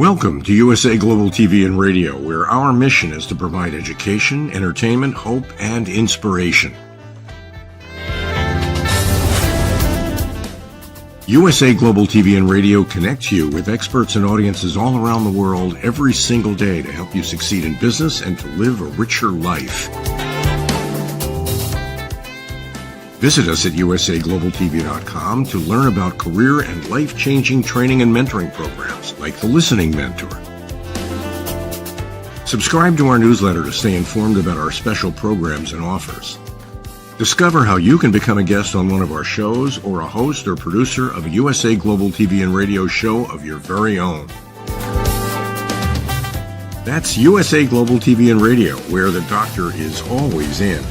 Welcome to USA Global TV and Radio, where our mission is to provide education, entertainment, hope, and inspiration. USA Global TV and Radio connects you with experts and audiences all around the world every single day to help you succeed in business and to live a richer life. Visit us at usaglobaltv.com to learn about career and life-changing training and mentoring programs like the Listening Mentor. Subscribe to our newsletter to stay informed about our special programs and offers. Discover how you can become a guest on one of our shows or a host or producer of a USA Global TV and Radio show of your very own. That's USA Global TV and Radio, where the doctor is always in.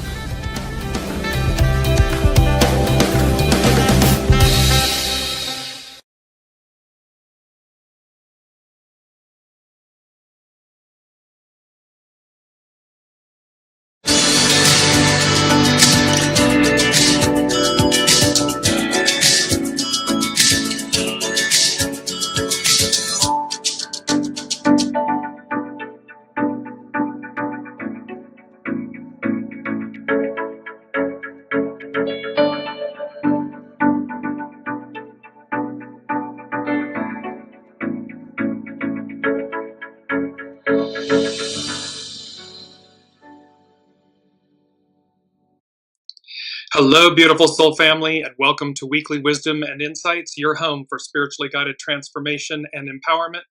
Hello, beautiful soul family, and welcome to Weekly Wisdom and Insights, your home for spiritually guided transformation and empowerment.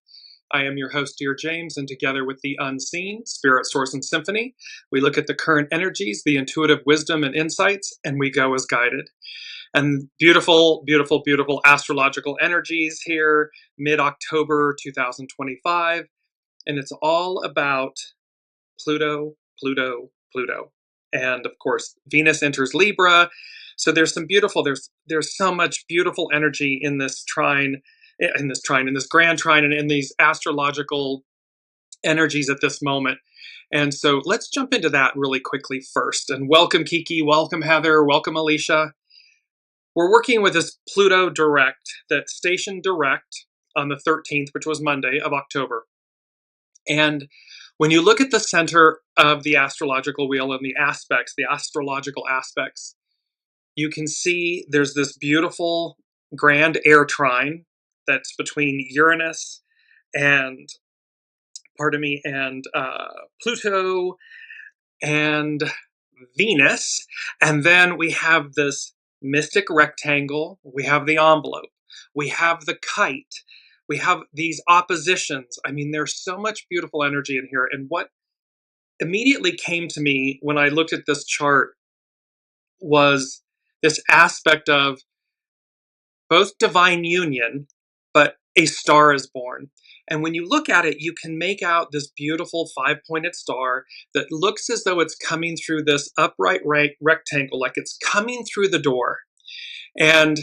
I am your host, Dearjames, and together with the unseen, Spirit, Source, and Symphony, we look at the current energies, the intuitive wisdom and insights, and we go as guided. And beautiful, beautiful, beautiful astrological energies here, mid-October 2025, and it's all about Pluto, Pluto, Pluto. And of course, Venus enters Libra. So there's some beautiful, there's so much beautiful energy in this trine, in this grand trine, and in these astrological energies at this moment. And so let's jump into that really quickly first. And welcome Kiki, welcome Heather, welcome Alicia. We're working with this Pluto direct that stationed direct on the 13th, which was Monday of October. And when you look at the center of the astrological wheel and the aspects, the astrological aspects, you can see there's this beautiful grand air trine that's between Uranus and, Pluto and Venus. And then we have this mystic rectangle, we have the envelope, we have the kite, we have these oppositions. I mean, there's so much beautiful energy in here. And what immediately came to me when I looked at this chart was this aspect of both divine union, but a star is born. And when you look at it, you can make out this beautiful five-pointed star that looks as though it's coming through this upright rectangle, like it's coming through the door. And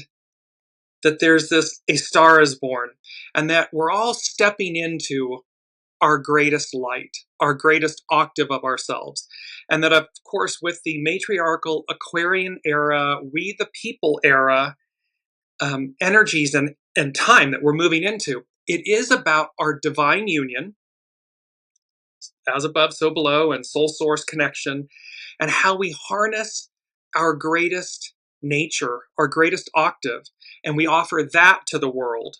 that there's a star is born, and that we're all stepping into our greatest light, our greatest octave of ourselves. And that, of course, with the matriarchal Aquarian era, we the people era energies and time that we're moving into, it is about our divine union, as above, so below, and soul source connection, and how we harness our greatest nature, our greatest octave, and we offer that to the world.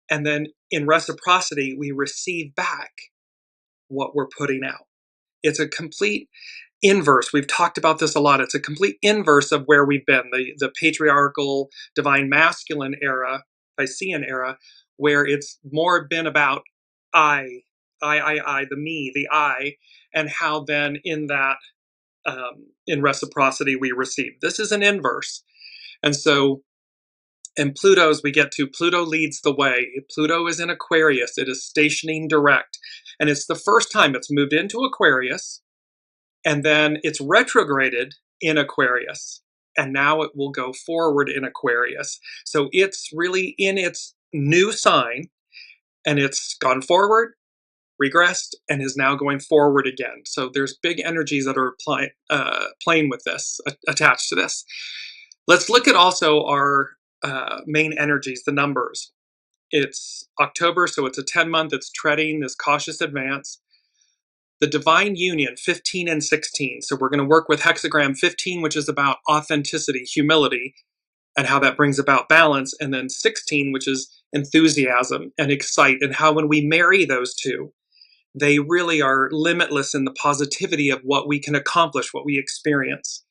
And then in reciprocity, we receive back what we're putting out. It's a complete inverse. We've talked about this a lot. It's a complete inverse of where we've been, the patriarchal, divine masculine era, Piscean era, where it's more been about I, the me, the I, and how then in that, in reciprocity, we receive. This is an inverse. And so, in Pluto, as we get to, Pluto leads the way. Pluto is in Aquarius. It is stationing direct. And it's the first time it's moved into Aquarius, and then it's retrograded in Aquarius. And now it will go forward in Aquarius. So it's really in its new sign, and it's gone forward, regressed, and is now going forward again. So there's big energies that are playing with this, attached to this. Let's look at also our main energies, the numbers. It's October, so it's a 10-month. It's treading this cautious advance. The divine union, 15 and 16. So we're going to work with hexagram 15, which is about authenticity, humility, and how that brings about balance. And then 16, which is enthusiasm and excite, and how when we marry those two, they really are limitless in the positivity of what we can accomplish, what we experience.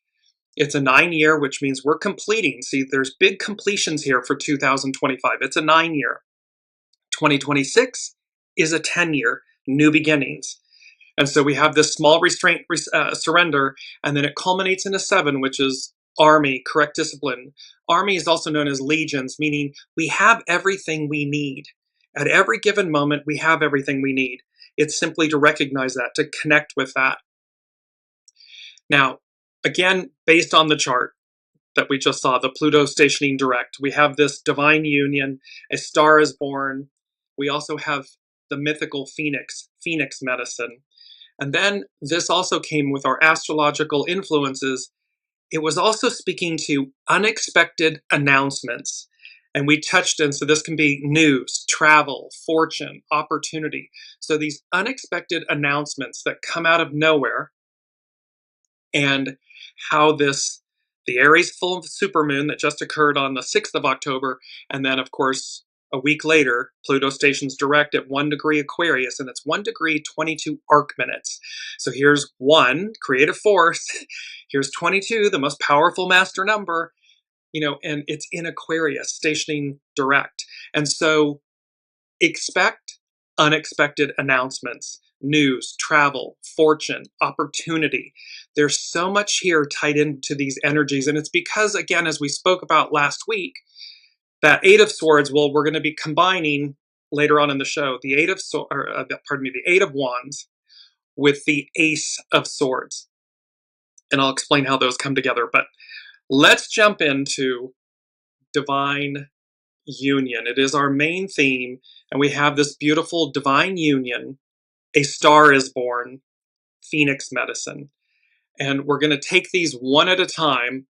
It's a 9-year, which means we're completing. See, there's big completions here for 2025. It's a 9-year. 2026 is a 10-year, new beginnings. And so we have this small restraint, surrender, and then it culminates in a 7, which is army, correct discipline. Army is also known as legions, meaning we have everything we need. At every given moment, we have everything we need. It's simply to recognize that, to connect with that. Now, again, based on the chart that we just saw, the Pluto stationing direct, we have this divine union, a star is born. We also have the mythical phoenix medicine. And then this also came with our astrological influences. It was also speaking to unexpected announcements. And we touched in, so this can be news, travel, fortune, opportunity. So these unexpected announcements that come out of nowhere, and how the Aries full supermoon that just occurred on the 6th of October, and then of course, a week later, Pluto stations direct at 1 degree Aquarius, and it's 1 degree 22 arc minutes. So here's 1, creative force. Here's 22, the most powerful master number, and it's in Aquarius, stationing direct. And so expect unexpected announcements, news, travel, fortune, opportunity. There's so much here tied into these energies. And it's because, again, as we spoke about last week, that 8 of Swords, well, we're going to be combining later on in the show, the 8 of Wands with the Ace of Swords. And I'll explain how those come together. But let's jump into divine union. It is our main theme, and we have this beautiful divine union. A star is born, phoenix medicine. And we're going to take these one at a time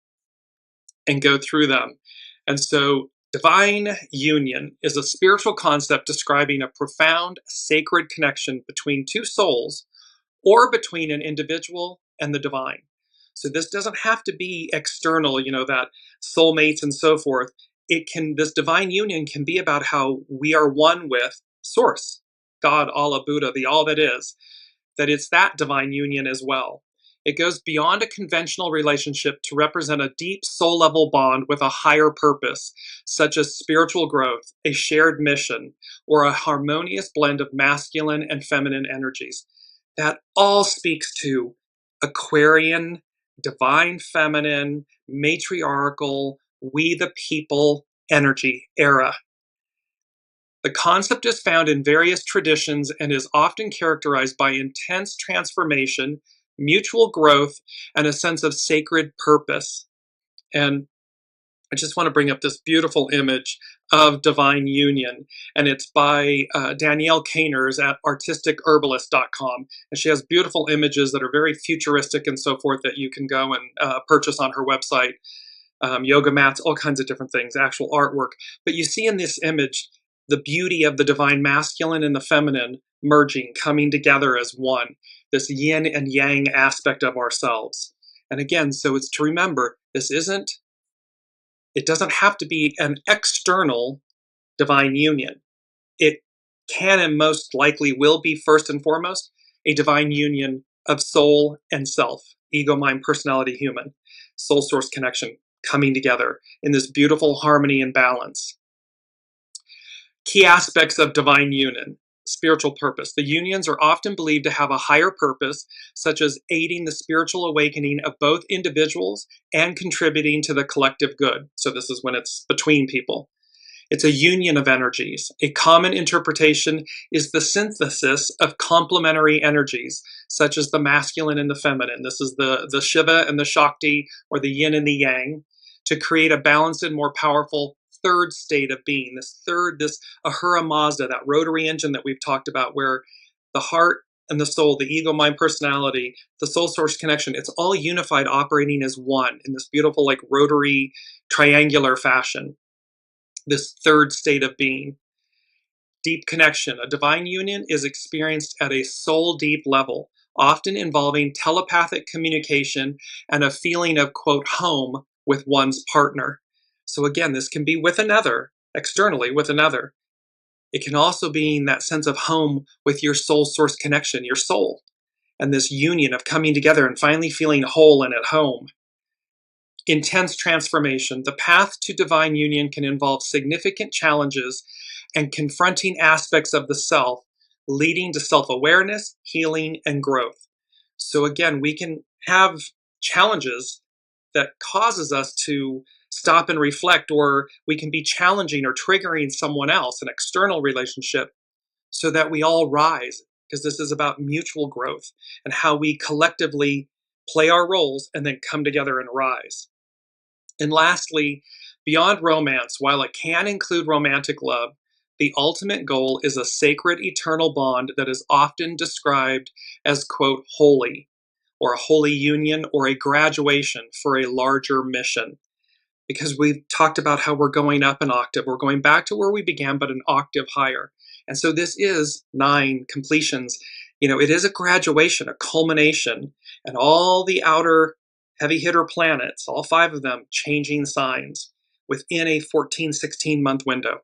and go through them. And so divine union is a spiritual concept describing a profound, sacred connection between two souls or between an individual and the divine. So this doesn't have to be external, that soulmates and so forth. This divine union can be about how we are one with Source, God, Allah, Buddha, the all that is, that it's that divine union as well. It goes beyond a conventional relationship to represent a deep soul level bond with a higher purpose, such as spiritual growth, a shared mission, or a harmonious blend of masculine and feminine energies. That all speaks to Aquarian, divine feminine, matriarchal, we the people energy era. The concept is found in various traditions and is often characterized by intense transformation, mutual growth, and a sense of sacred purpose. And I just want to bring up this beautiful image of divine union, and it's by Danielle Caners at artisticherbalist.com. And she has beautiful images that are very futuristic and so forth that you can go and purchase on her website. Yoga mats, all kinds of different things, actual artwork. But you see in this image the beauty of the divine masculine and the feminine merging, coming together as one, this yin and yang aspect of ourselves. And again, so it's to remember, it doesn't have to be an external divine union. It can and most likely will be first and foremost a divine union of soul and self, ego, mind, personality, human, soul source connection coming together in this beautiful harmony and balance. Key aspects of divine union, spiritual purpose. The unions are often believed to have a higher purpose, such as aiding the spiritual awakening of both individuals and contributing to the collective good. So this is when it's between people. It's a union of energies. A common interpretation is the synthesis of complementary energies, such as the masculine and the feminine. This is the Shiva and the Shakti, or the yin and the yang, to create a balanced and more powerful third state of being, this Ahura Mazda, that rotary engine that we've talked about, where the heart and the soul, the ego, mind, personality, the soul source connection, it's all unified, operating as one in this beautiful, rotary, triangular fashion, this third state of being. Deep connection. A divine union is experienced at a soul deep level, often involving telepathic communication and a feeling of, quote, home with one's partner. So again, this can be with another, externally with another. It can also be that sense of home with your soul source connection, your soul, and this union of coming together and finally feeling whole and at home. Intense transformation. The path to divine union can involve significant challenges and confronting aspects of the self, leading to self-awareness, healing, and growth. So again, we can have challenges that causes us to stop and reflect, or we can be challenging or triggering someone else, an external relationship, so that we all rise, because this is about mutual growth and how we collectively play our roles and then come together and rise. And lastly, beyond romance, while it can include romantic love, the ultimate goal is a sacred eternal bond that is often described as, quote, holy, or a holy union, or a graduation for a larger mission. Because we've talked about how we're going up an octave. We're going back to where we began, but an octave higher. And so this is 9 completions. It is a graduation, a culmination, and all the outer heavy hitter planets, all 5 of them, changing signs within a 14, 16-month window.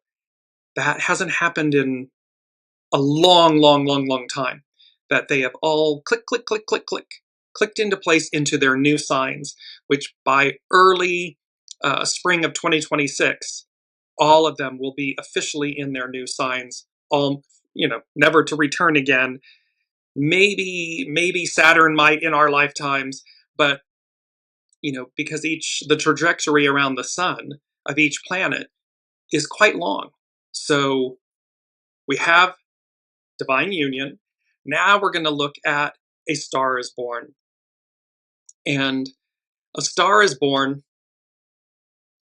That hasn't happened in a long, long, long, long time. That they have all clicked into place into their new signs, which by early spring of 2026, all of them will be officially in their new signs, all, never to return again. Maybe Saturn might in our lifetimes, but, because the trajectory around the sun of each planet is quite long. So we have divine union. Now we're going to look at A Star is Born. And A Star is Born,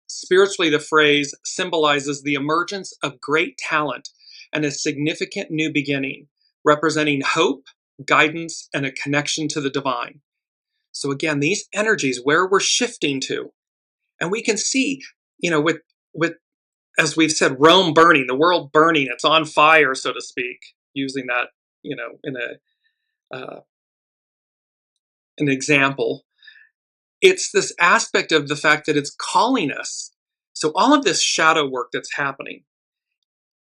spiritually, the phrase symbolizes the emergence of great talent and a significant new beginning, representing hope, guidance, and a connection to the divine. So again, these energies, where we're shifting to, and we can see, with as we've said, Rome burning, the world burning, it's on fire, so to speak, using that, in an example. It's this aspect of the fact that it's calling us. So all of this shadow work that's happening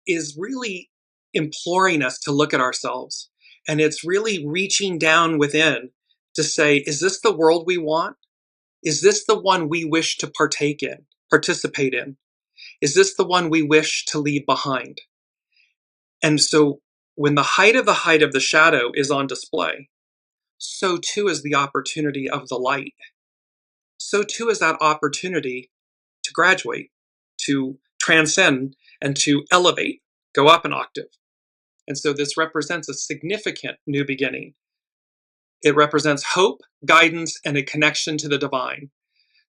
is really imploring us to look at ourselves. And it's really reaching down within to say, is this the world we want? Is this the one we wish to participate in? Is this the one we wish to leave behind? And so when the height of the shadow is on display, so too is the opportunity of the light. So too is that opportunity to graduate, to transcend, and to elevate, go up an octave. And so this represents a significant new beginning. It represents hope, guidance, and a connection to the divine.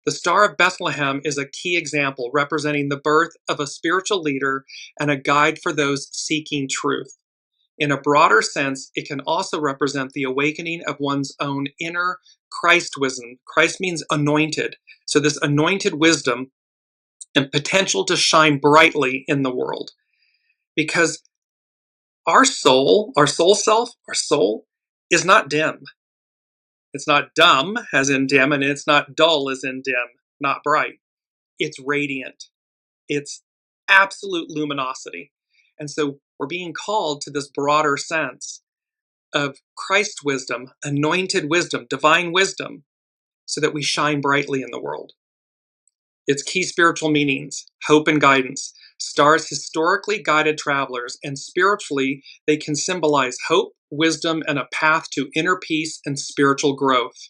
The Star of Bethlehem is a key example representing the birth of a spiritual leader and a guide for those seeking truth. In a broader sense, it can also represent the awakening of one's own inner Christ wisdom. Christ means anointed. So this anointed wisdom and potential to shine brightly in the world. Because our soul is not dim. It's not dumb, as in dim, and it's not dull, as in dim, not bright. It's radiant. It's absolute luminosity. And so we're being called to this broader sense of Christ wisdom, anointed wisdom, divine wisdom, so that we shine brightly in the world. Its key spiritual meanings: hope and guidance. Stars historically guided travelers, and spiritually, they can symbolize hope, wisdom, and a path to inner peace and spiritual growth.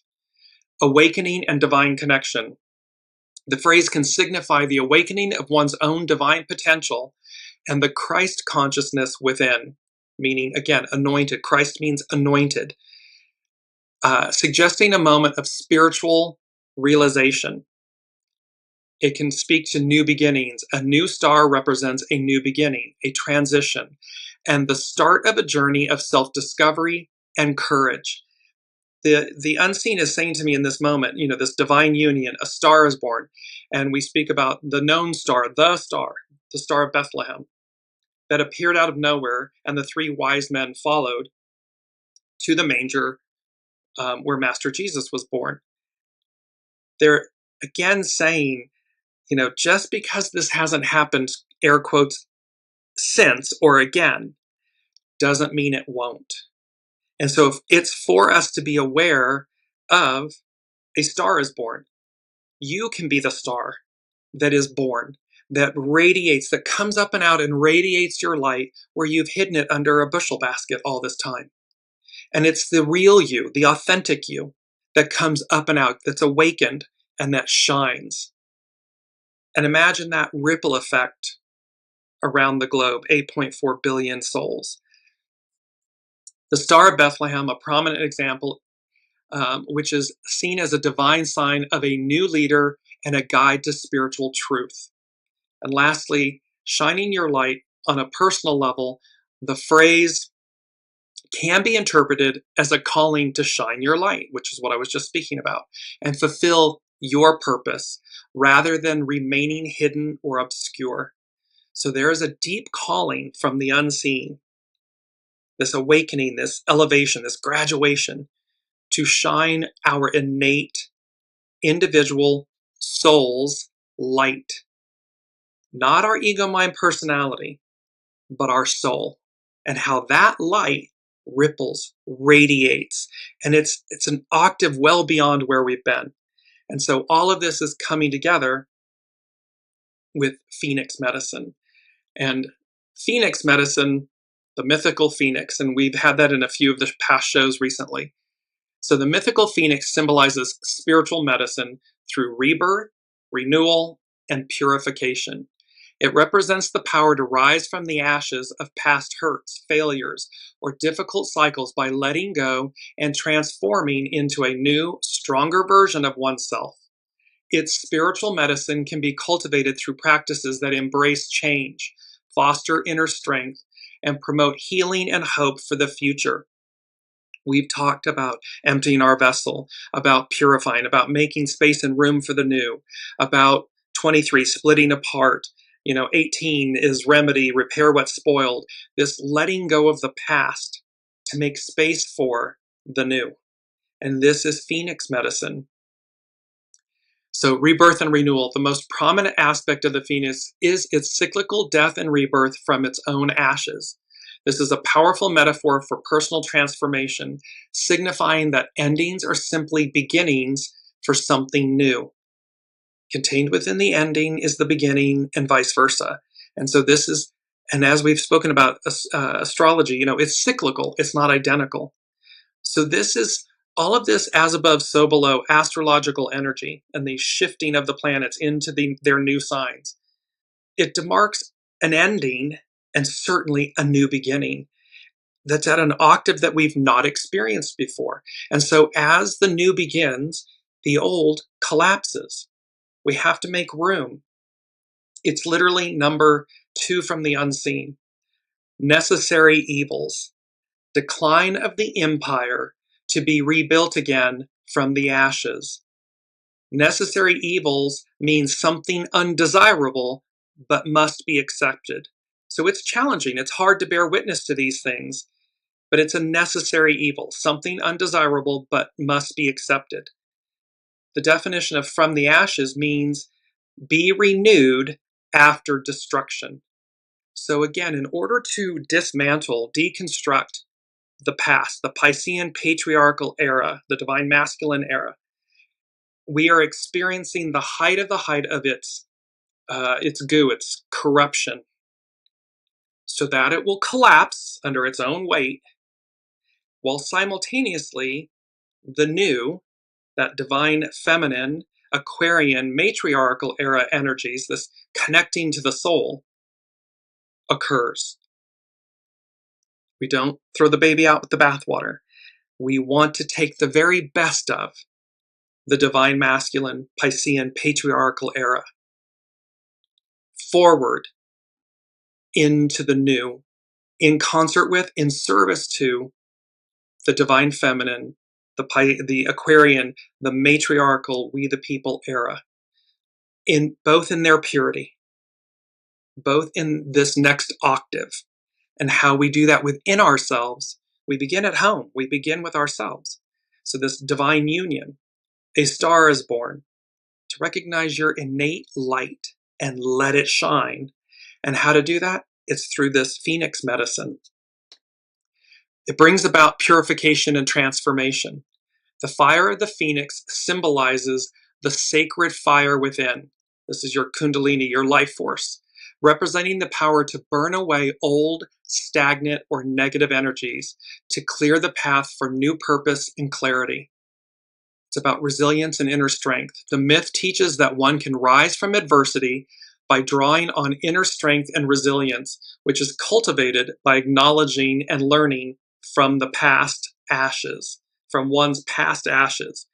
Awakening and divine connection. The phrase can signify the awakening of one's own divine potential and the Christ consciousness within, meaning, again, anointed. Christ means anointed, suggesting a moment of spiritual realization. It can speak to new beginnings. A new star represents a new beginning, a transition, and the start of a journey of self-discovery and courage. The unseen is saying to me in this moment, this divine union, a star is born. And we speak about the known star, the Star of Bethlehem. that appeared out of nowhere, and the three wise men followed to the manger where Master Jesus was born. They're again saying, just because this hasn't happened, air quotes, since or again, doesn't mean it won't. And so if it's for us to be aware of a star is born. You can be the star that is born, that radiates, that comes up and out and radiates your light where you've hidden it under a bushel basket all this time. And it's the real you, the authentic you, that comes up and out, that's awakened and that shines. And imagine that ripple effect around the globe, 8.4 billion souls. The Star of Bethlehem, a prominent example, which is seen as a divine sign of a new leader and a guide to spiritual truth. And lastly, shining your light on a personal level, the phrase can be interpreted as a calling to shine your light, which is what I was just speaking about, and fulfill your purpose rather than remaining hidden or obscure. So there is a deep calling from the unseen, this awakening, this elevation, this graduation, to shine our innate individual soul's light. Not our ego, mind, personality, but our soul. And how that light ripples, radiates. And it's an octave well beyond where we've been. And so all of this is coming together with Phoenix medicine. And Phoenix medicine, the mythical phoenix, and we've had that in a few of the past shows recently. So the mythical phoenix symbolizes spiritual medicine through rebirth, renewal, and purification. It represents the power to rise from the ashes of past hurts, failures, or difficult cycles by letting go and transforming into a new, stronger version of oneself. Its spiritual medicine can be cultivated through practices that embrace change, foster inner strength, and promote healing and hope for the future. We've talked about emptying our vessel, about purifying, about making space and room for the new, about 23, splitting apart. 18 is remedy, repair what's spoiled. This letting go of the past to make space for the new. And this is Phoenix medicine. So rebirth and renewal, the most prominent aspect of the Phoenix is its cyclical death and rebirth from its own ashes. This is a powerful metaphor for personal transformation, signifying that endings are simply beginnings for something new. Contained within the ending is the beginning, and vice versa. And so this is, and as we've spoken about astrology, it's cyclical, it's not identical. So this is all of this as above, so below, astrological energy and the shifting of the planets into their new signs. It demarks an ending and certainly a new beginning that's at an octave that we've not experienced before. And so as the new begins, the old collapses. We have to make room. It's literally number 2 from the unseen. Necessary evils. Decline of the empire to be rebuilt again from the ashes. Necessary evils means something undesirable, but must be accepted. So it's challenging. It's hard to bear witness to these things, but it's a necessary evil, something undesirable, but must be accepted. The definition of from the ashes means be renewed after destruction. So again, in order to dismantle, deconstruct the past, the Piscean patriarchal era, the divine masculine era, we are experiencing the height of its goo, its corruption, so that it will collapse under its own weight, while simultaneously the new, that divine feminine, Aquarian, matriarchal era energies, this connecting to the soul, occurs. We don't throw the baby out with the bathwater. We want to take the very best of the divine masculine, Piscean, patriarchal era forward into the new, in concert with, in service to the divine feminine, the Aquarian, the matriarchal, we the people era, both in their purity. both in this next octave. And how we do that within ourselves, we begin at home. We begin with ourselves. So this divine union, a star is born to recognize your innate light and let it shine. And how to do that? It's through this phoenix medicine. It brings about purification and transformation. The fire of the phoenix symbolizes the sacred fire within. This is your kundalini, your life force, representing the power to burn away old, stagnant, or negative energies to clear the path for new purpose and clarity. It's about resilience and inner strength. The myth teaches that one can rise from adversity by drawing on inner strength and resilience, which is cultivated by acknowledging and learning from the past ashes, from one's past ashes,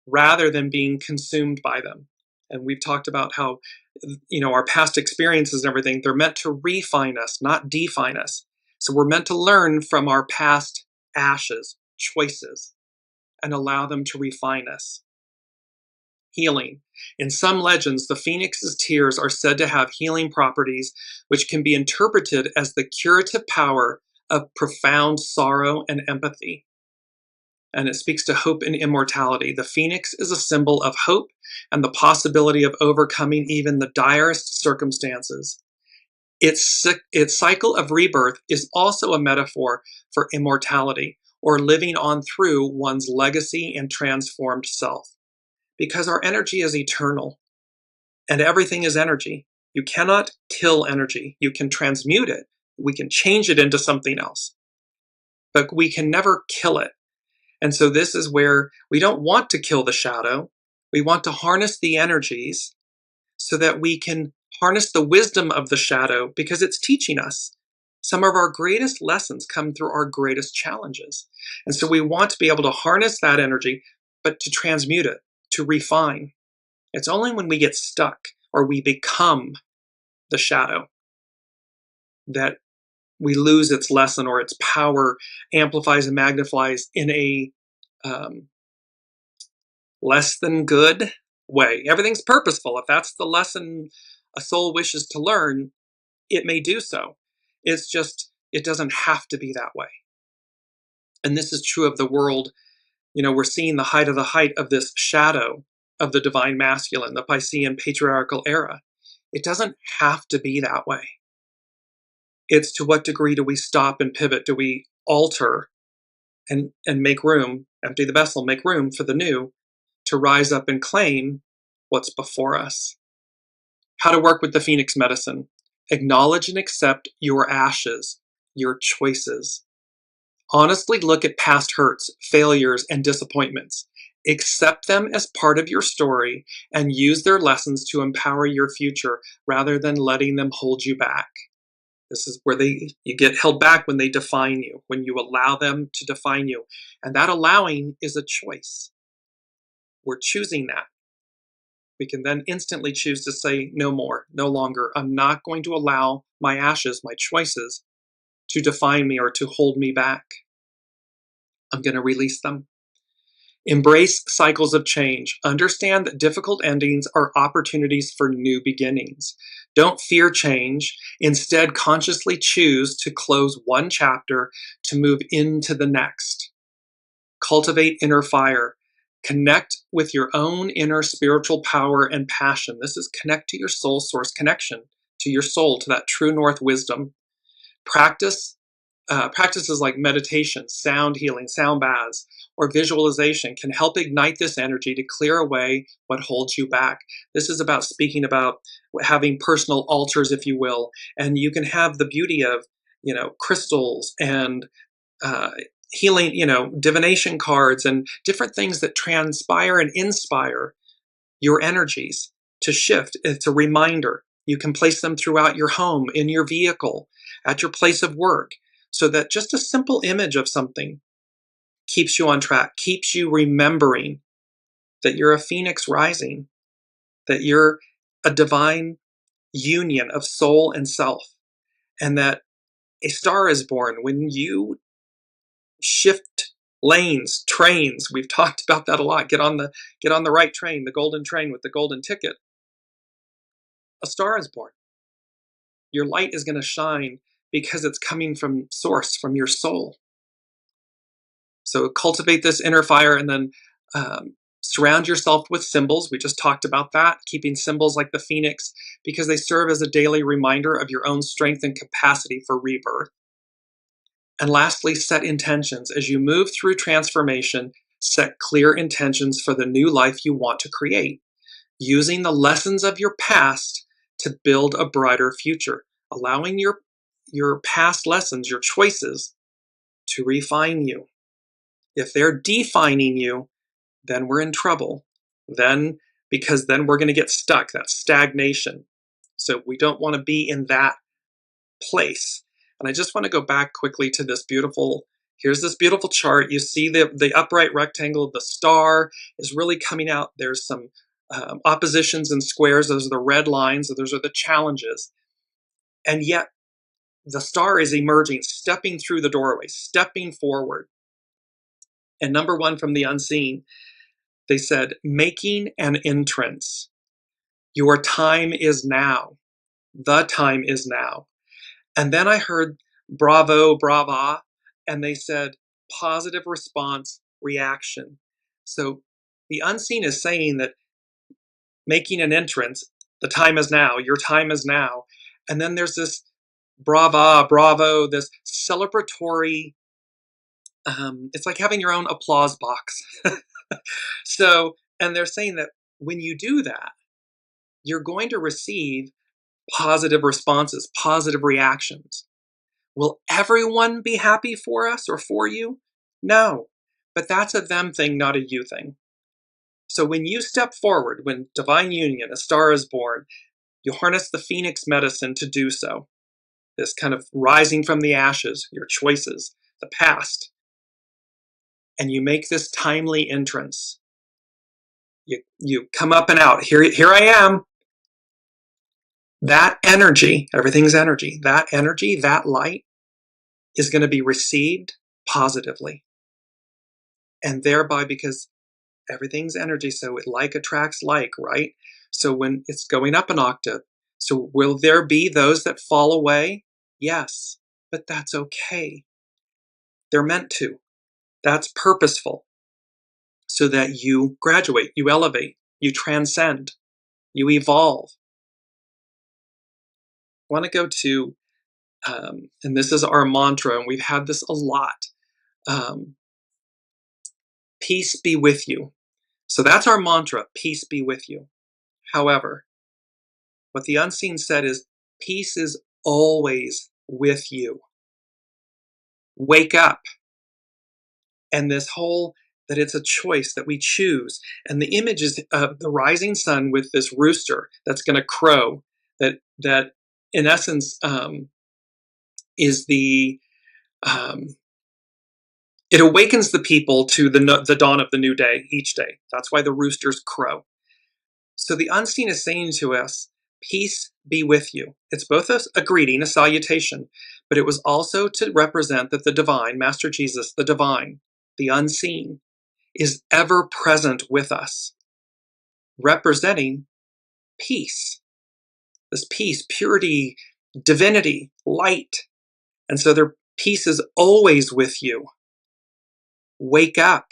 rather than being consumed by them. And we've talked about how, our past experiences and everything, they're meant to refine us, not define us. So we're meant to learn from our past ashes, choices, and allow them to refine us. Healing. In some legends, the phoenix's tears are said to have healing properties, which can be interpreted as the curative power of profound sorrow and empathy. And it speaks to hope and immortality. The phoenix is a symbol of hope and the possibility of overcoming even the direst circumstances. Its cycle of rebirth is also a metaphor for immortality, or living on through one's legacy and transformed self. Because our energy is eternal, and everything is energy. You cannot kill energy. You can transmute it. We can change it into something else, but we can never kill it. And so this is where we don't want to kill the shadow. We want to harness the energies so that we can harness the wisdom of the shadow, because it's teaching us. Some of our greatest lessons come through our greatest challenges. And so we want to be able to harness that energy, but to transmute it, to refine. It's only when we get stuck or we become the shadow that we lose its lesson, or its power amplifies and magnifies in a less than good way. Everything's purposeful. If that's the lesson a soul wishes to learn, it may do so. It's just, it doesn't have to be that way. And this is true of the world. We're seeing the height of this shadow of the divine masculine, the Piscean patriarchal era. It doesn't have to be that way. It's to what degree do we stop and pivot? Do we alter and make room, empty the vessel, make room for the new to rise up and claim what's before us? How to work with the Phoenix medicine. Acknowledge and accept your ashes, your choices. Honestly look at past hurts, failures, and disappointments. Accept them as part of your story and use their lessons to empower your future rather than letting them hold you back. This is where you get held back when they define you, when you allow them to define you. And that allowing is a choice. We're choosing that. We can then instantly choose to say no more, no longer. I'm not going to allow my ashes, my choices, to define me or to hold me back. I'm going to release them. Embrace cycles of change. Understand that difficult endings are opportunities for new beginnings. Don't fear change. Instead, consciously choose to close one chapter to move into the next. Cultivate inner fire. Connect with your own inner spiritual power and passion. This is connect to your soul source connection, to your soul, to that true north wisdom. Practices like meditation, sound healing, sound baths, or visualization can help ignite this energy to clear away what holds you back. This is about speaking about having personal altars, if you will, and you can have the beauty of, crystals and healing, divination cards and different things that transpire and inspire your energies to shift. It's a reminder. You can place them throughout your home, in your vehicle, at your place of work, so that just a simple image of something keeps you on track, keeps you remembering that you're a phoenix rising, that you're a divine union of soul and self, and that a star is born when you shift lanes, trains. We've talked about that a lot. Get on the right train, the golden train with the golden ticket. A star is born. Your light is going to shine because it's coming from source, from your soul. So cultivate this inner fire, and then surround yourself with symbols. We just talked about that, keeping symbols like the phoenix, because they serve as a daily reminder of your own strength and capacity for rebirth. And lastly, set intentions. As you move through transformation, set clear intentions for the new life you want to create, using the lessons of your past to build a brighter future, allowing your past lessons, your choices, to refine you. If they're defining you, then we're in trouble. Because then we're going to get stuck, that stagnation. So we don't want to be in that place. And I just want to go back quickly to here's this beautiful chart. You see the upright rectangle, the star is really coming out. There's some oppositions and squares. Those are the red lines. Those are the challenges. And yet the star is emerging, stepping through the doorway, stepping forward. And number one from the unseen, they said, making an entrance. Your time is now. The time is now. And then I heard bravo, brava, and they said positive response, reaction. So the unseen is saying that making an entrance, the time is now, your time is now. And then there's this brava, bravo, this celebratory, it's like having your own applause box. So, and they're saying that when you do that, you're going to receive positive responses, positive reactions. Will everyone be happy for us or for you? No, but that's a them thing, not a you thing. So when you step forward, when divine union, a star is born, you harness the phoenix medicine to do so. This kind of rising from the ashes, your choices, the past. And you make this timely entrance. You come up and out. Here I am. That energy, everything's energy, that light is going to be received positively. And thereby, because everything's energy, so it like attracts like, right? So when it's going up an octave, so will there be those that fall away? Yes, but that's okay. They're meant to. That's purposeful. So that you graduate, you elevate, you transcend, you evolve. I want to go to, and this is our mantra, and we've had this a lot. Peace be with you. So that's our mantra, peace be with you. However, what the unseen said is, peace is always with you. Wake up. And this whole, that it's a choice that we choose. And the image is of the rising sun with this rooster that's going to crow, that in essence is the, it awakens the people to the dawn of the new day each day. That's why the roosters crow. So the unseen is saying to us, peace be with you. It's both a greeting, a salutation, but it was also to represent that the divine, Master Jesus, the divine, the unseen, is ever present with us, representing peace. This peace, purity, divinity, light. And so their peace is always with you. Wake up.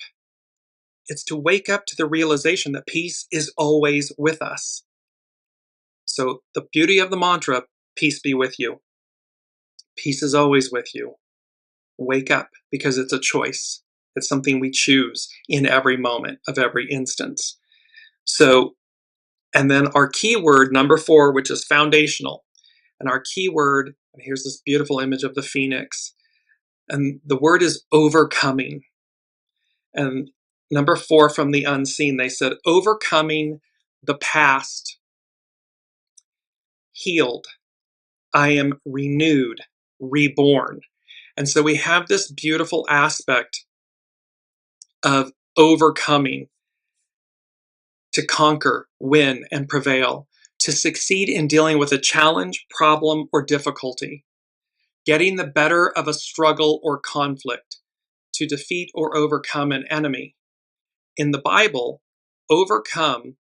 It's to wake up to the realization that peace is always with us. So the beauty of the mantra, peace be with you. Peace is always with you. Wake up, because it's a choice. It's something we choose in every moment of every instance. So, and then our keyword number 4, which is foundational. And our keyword, and here's this beautiful image of the phoenix. And the word is overcoming. And number 4 from the unseen, they said, overcoming the past. Healed. I am renewed, reborn. And so we have this beautiful aspect of overcoming, to conquer, win, and prevail, to succeed in dealing with a challenge, problem, or difficulty, getting the better of a struggle or conflict, to defeat or overcome an enemy. In the Bible, overcome,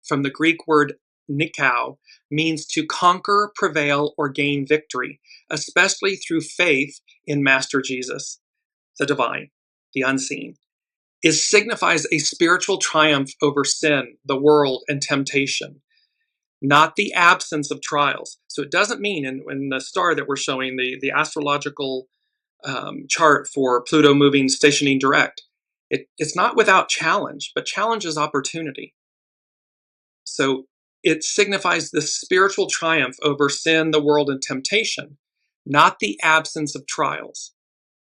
from the Greek word nikao, means to conquer, prevail, or gain victory, especially through faith in Master Jesus, the divine, the unseen. It signifies a spiritual triumph over sin, the world, and temptation, not the absence of trials. So it doesn't mean, in the star that we're showing, the astrological chart for Pluto moving, stationing direct, it's not without challenge, but challenge is opportunity. So it signifies the spiritual triumph over sin, the world, and temptation, not the absence of trials.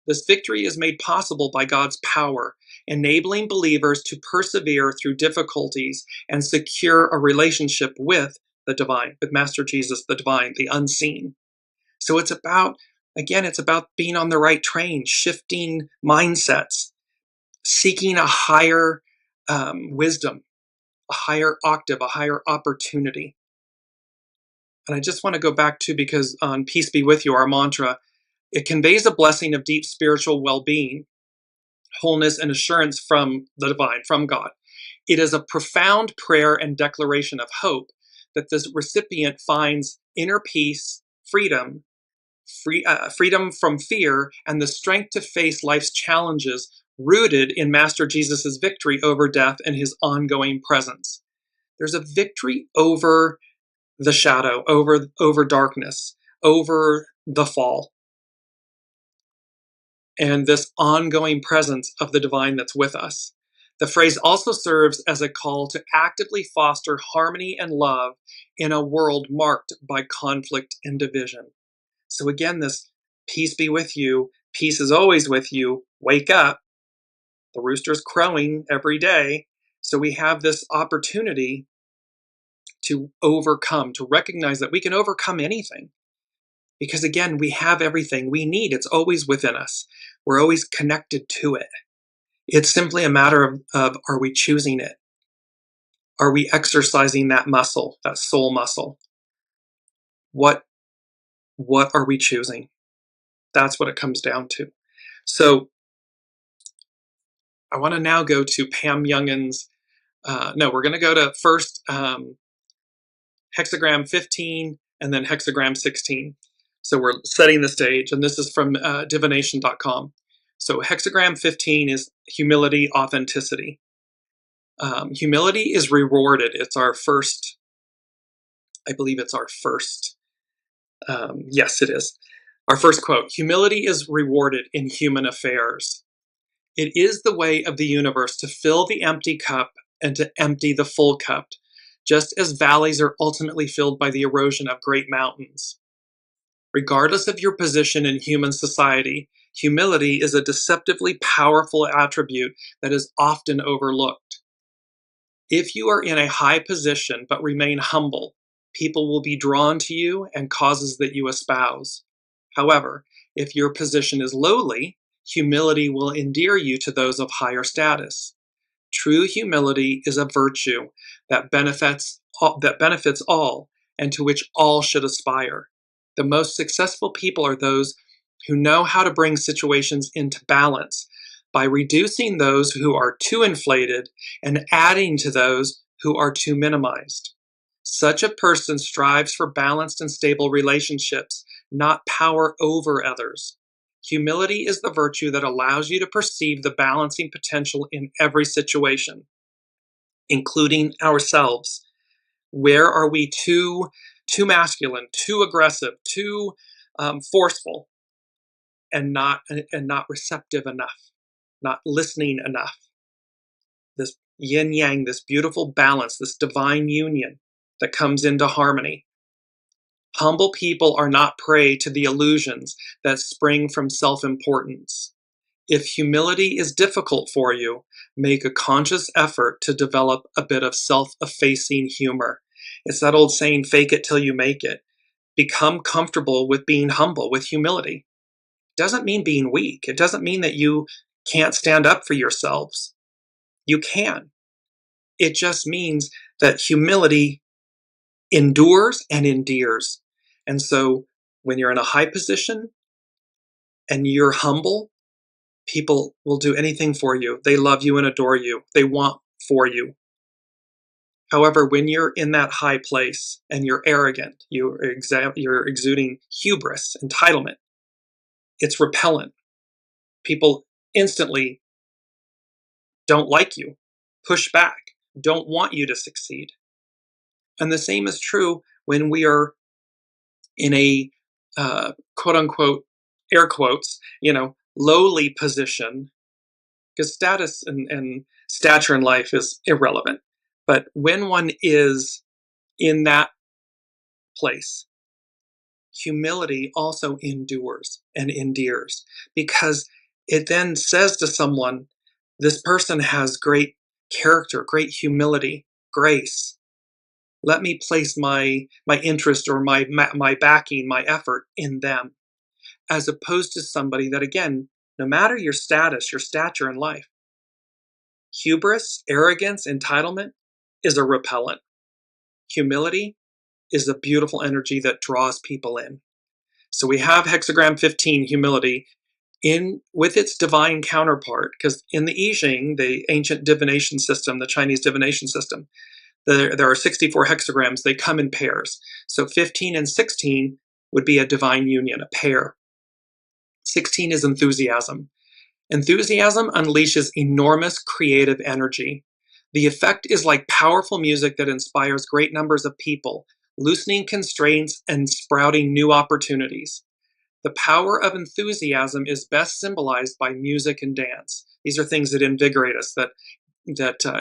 This victory is made possible by God's power, enabling believers to persevere through difficulties and secure a relationship with the divine, with Master Jesus, the divine, the unseen. So it's about, again, it's about being on the right train, shifting mindsets, seeking a higher wisdom, a higher octave, a higher opportunity. And I just want to go back to, because on Peace Be With You, our mantra, it conveys a blessing of deep spiritual well-being, wholeness, and assurance from the divine, from God. It is a profound prayer and declaration of hope that the recipient finds inner peace, freedom from fear, and the strength to face life's challenges, rooted in Master Jesus' victory over death and his ongoing presence. There's a victory over the shadow, over darkness, over the fall, and this ongoing presence of the divine that's with us. The phrase also serves as a call to actively foster harmony and love in a world marked by conflict and division. So again, this peace be with you, peace is always with you, wake up. The rooster's crowing every day. So we have this opportunity to overcome, to recognize that we can overcome anything. Because again, we have everything we need. It's always within us. We're always connected to it. It's simply a matter of are we choosing it? Are we exercising that muscle, that soul muscle? What are we choosing? That's what it comes down to. So I want to now go to Pam Youngin's, we're going to go to first hexagram 15 and then hexagram 16. So we're setting the stage, and this is from divination.com. So hexagram 15 is humility, authenticity. Humility is rewarded. It's our first, I believe it's our first, yes, it is. Our first quote: humility is rewarded in human affairs. It is the way of the universe to fill the empty cup and to empty the full cup, just as valleys are ultimately filled by the erosion of great mountains. Regardless of your position in human society, humility is a deceptively powerful attribute that is often overlooked. If you are in a high position but remain humble, people will be drawn to you and causes that you espouse. However, if your position is lowly, humility will endear you to those of higher status. True humility is a virtue that benefits all, and to which all should aspire. The most successful people are those who know how to bring situations into balance by reducing those who are too inflated and adding to those who are too minimized. Such a person strives for balanced and stable relationships, not power over others. Humility is the virtue that allows you to perceive the balancing potential in every situation, including ourselves. Where are we too masculine, too aggressive, too forceful, and not receptive enough, not listening enough? This yin yang, this beautiful balance, this divine union that comes into harmony. Humble people are not prey to the illusions that spring from self-importance. If humility is difficult for you, make a conscious effort to develop a bit of self-effacing humor. It's that old saying, fake it till you make it. Become comfortable with being humble, with humility. It doesn't mean being weak. It doesn't mean that you can't stand up for yourselves. You can. It just means that humility endures and endears. And so when you're in a high position and you're humble, people will do anything for you. They love you and adore you. They want for you. However, when you're in that high place and you're arrogant, you're exuding hubris, entitlement, it's repellent. People instantly don't like you, push back, don't want you to succeed. And the same is true when we are in a quote unquote, air quotes, lowly position, because status and stature in life is irrelevant. But when one is in that place, humility also endures and endears, because it then says to someone, this person has great character, great humility, grace. Let me place my interest or my backing, my effort in them, as opposed to somebody that, again, no matter your status, your stature in life, hubris, arrogance, entitlement is a repellent. Humility is a beautiful energy that draws people in. So we have hexagram 15, humility, in with its divine counterpart, because in the I Ching, the ancient divination system, the Chinese divination system, there are 64 hexagrams. They come in pairs. So 15 and 16 would be a divine union, a pair. 16 is enthusiasm. Enthusiasm unleashes enormous creative energy. The effect is like powerful music that inspires great numbers of people, loosening constraints and sprouting new opportunities. The power of enthusiasm is best symbolized by music and dance. These are things that invigorate us, that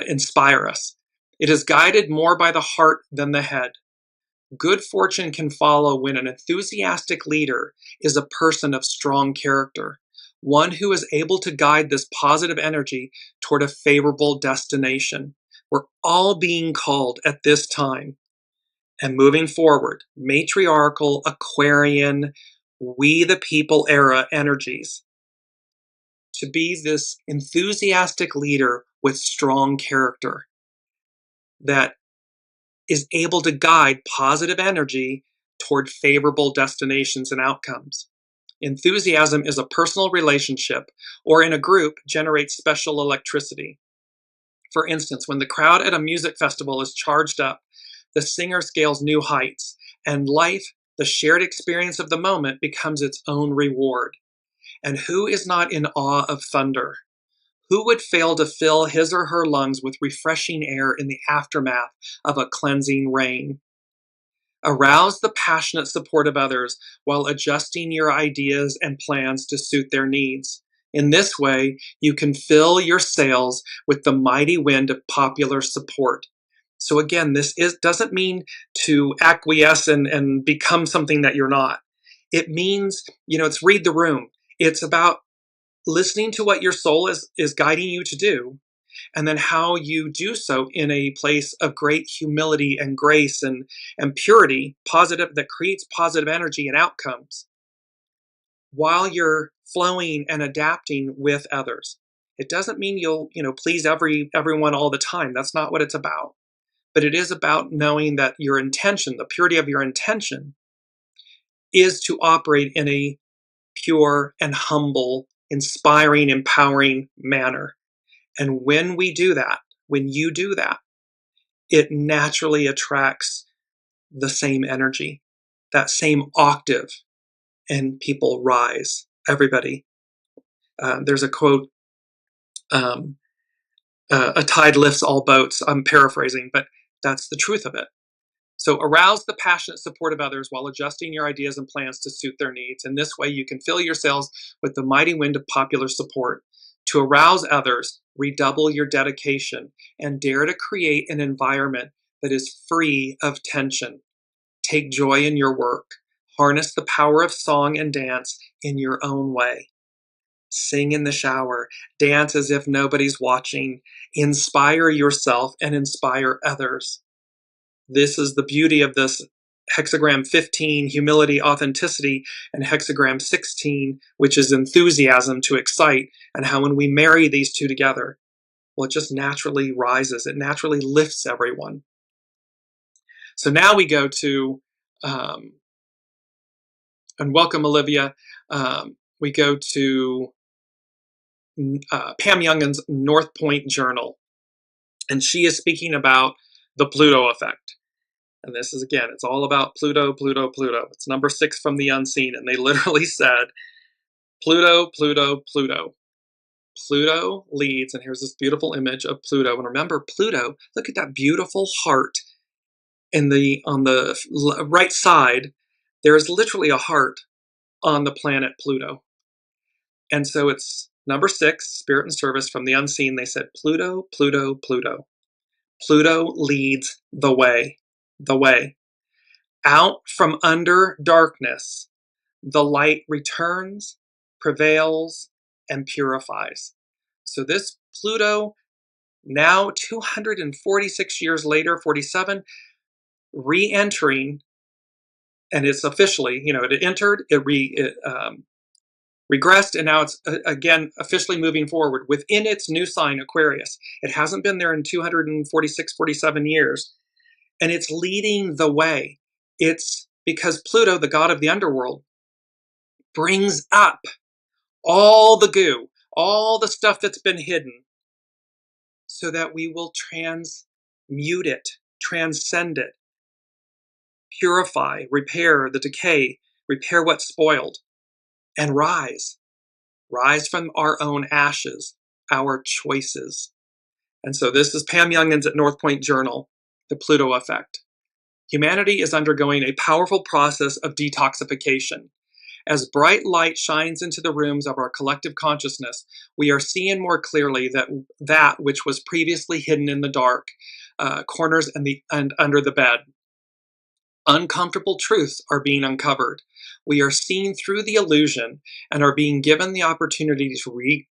inspire us. It is guided more by the heart than the head. Good fortune can follow when an enthusiastic leader is a person of strong character, one who is able to guide this positive energy toward a favorable destination. We're all being called at this time and moving forward, matriarchal, Aquarian, we the people era energies, to be this enthusiastic leader with strong character that is able to guide positive energy toward favorable destinations and outcomes. Enthusiasm is a personal relationship, or in a group, generates special electricity. For instance, when the crowd at a music festival is charged up, the singer scales new heights, and life, the shared experience of the moment, becomes its own reward. And who is not in awe of thunder? Who would fail to fill his or her lungs with refreshing air in the aftermath of a cleansing rain? Arouse the passionate support of others while adjusting your ideas and plans to suit their needs. In this way, you can fill your sails with the mighty wind of popular support. So again, this doesn't mean to acquiesce and become something that you're not. It means, it's read the room. It's about listening to what your soul is guiding you to do, and then how you do so in a place of great humility and grace and purity, positive, that creates positive energy and outcomes, while you're flowing and adapting with others. It doesn't mean you'll, please everyone all the time. That's not what it's about. But it is about knowing that your intention, the purity of your intention, is to operate in a pure and humble, inspiring, empowering manner. And when we do that, when you do that, it naturally attracts the same energy, that same octave, and people rise. Everybody. There's a quote, a tide lifts all boats. I'm paraphrasing, but that's the truth of it. So arouse the passionate support of others while adjusting your ideas and plans to suit their needs. In this way, you can fill your sails with the mighty wind of popular support. To arouse others, redouble your dedication and dare to create an environment that is free of tension. Take joy in your work. Harness the power of song and dance in your own way. Sing in the shower. Dance as if nobody's watching. Inspire yourself and inspire others. This is the beauty of this hexagram 15, humility, authenticity, and hexagram 16, which is enthusiasm, to excite, and how when we marry these two together, well, it just naturally rises. It naturally lifts everyone. So now we go to, and welcome, Olivia. We go to Pam Youngan's North Point Journal. And she is speaking about the Pluto effect. And this is, again, it's all about Pluto, Pluto, Pluto. It's number 6 from the unseen. And they literally said, Pluto, Pluto, Pluto. Pluto leads, and here's this beautiful image of Pluto. And remember, Pluto, look at that beautiful heart on the right side. There is literally a heart on the planet Pluto. And so it's number 6, Spirit and Service from the unseen. They said, Pluto, Pluto, Pluto. Pluto leads the way. The way. Out from under darkness, the light returns, prevails, and purifies. So this Pluto, now 246 years later, 47, re-entering, and it's officially, it entered, it regressed, and now it's again officially moving forward within its new sign, Aquarius. It hasn't been there in 246, 47 years, and it's leading the way. It's because Pluto, the god of the underworld, brings up all the goo, all the stuff that's been hidden, so that we will transmute it, transcend it, purify, repair the decay, repair what's spoiled, and rise. Rise from our own ashes, our choices. And so this is Pam Youngins at North Point Journal, The Pluto Effect. Humanity is undergoing a powerful process of detoxification. As bright light shines into the rooms of our collective consciousness, we are seeing more clearly that which was previously hidden in the dark corners and under the bed. Uncomfortable truths are being uncovered. We are seeing through the illusion and are being given the opportunity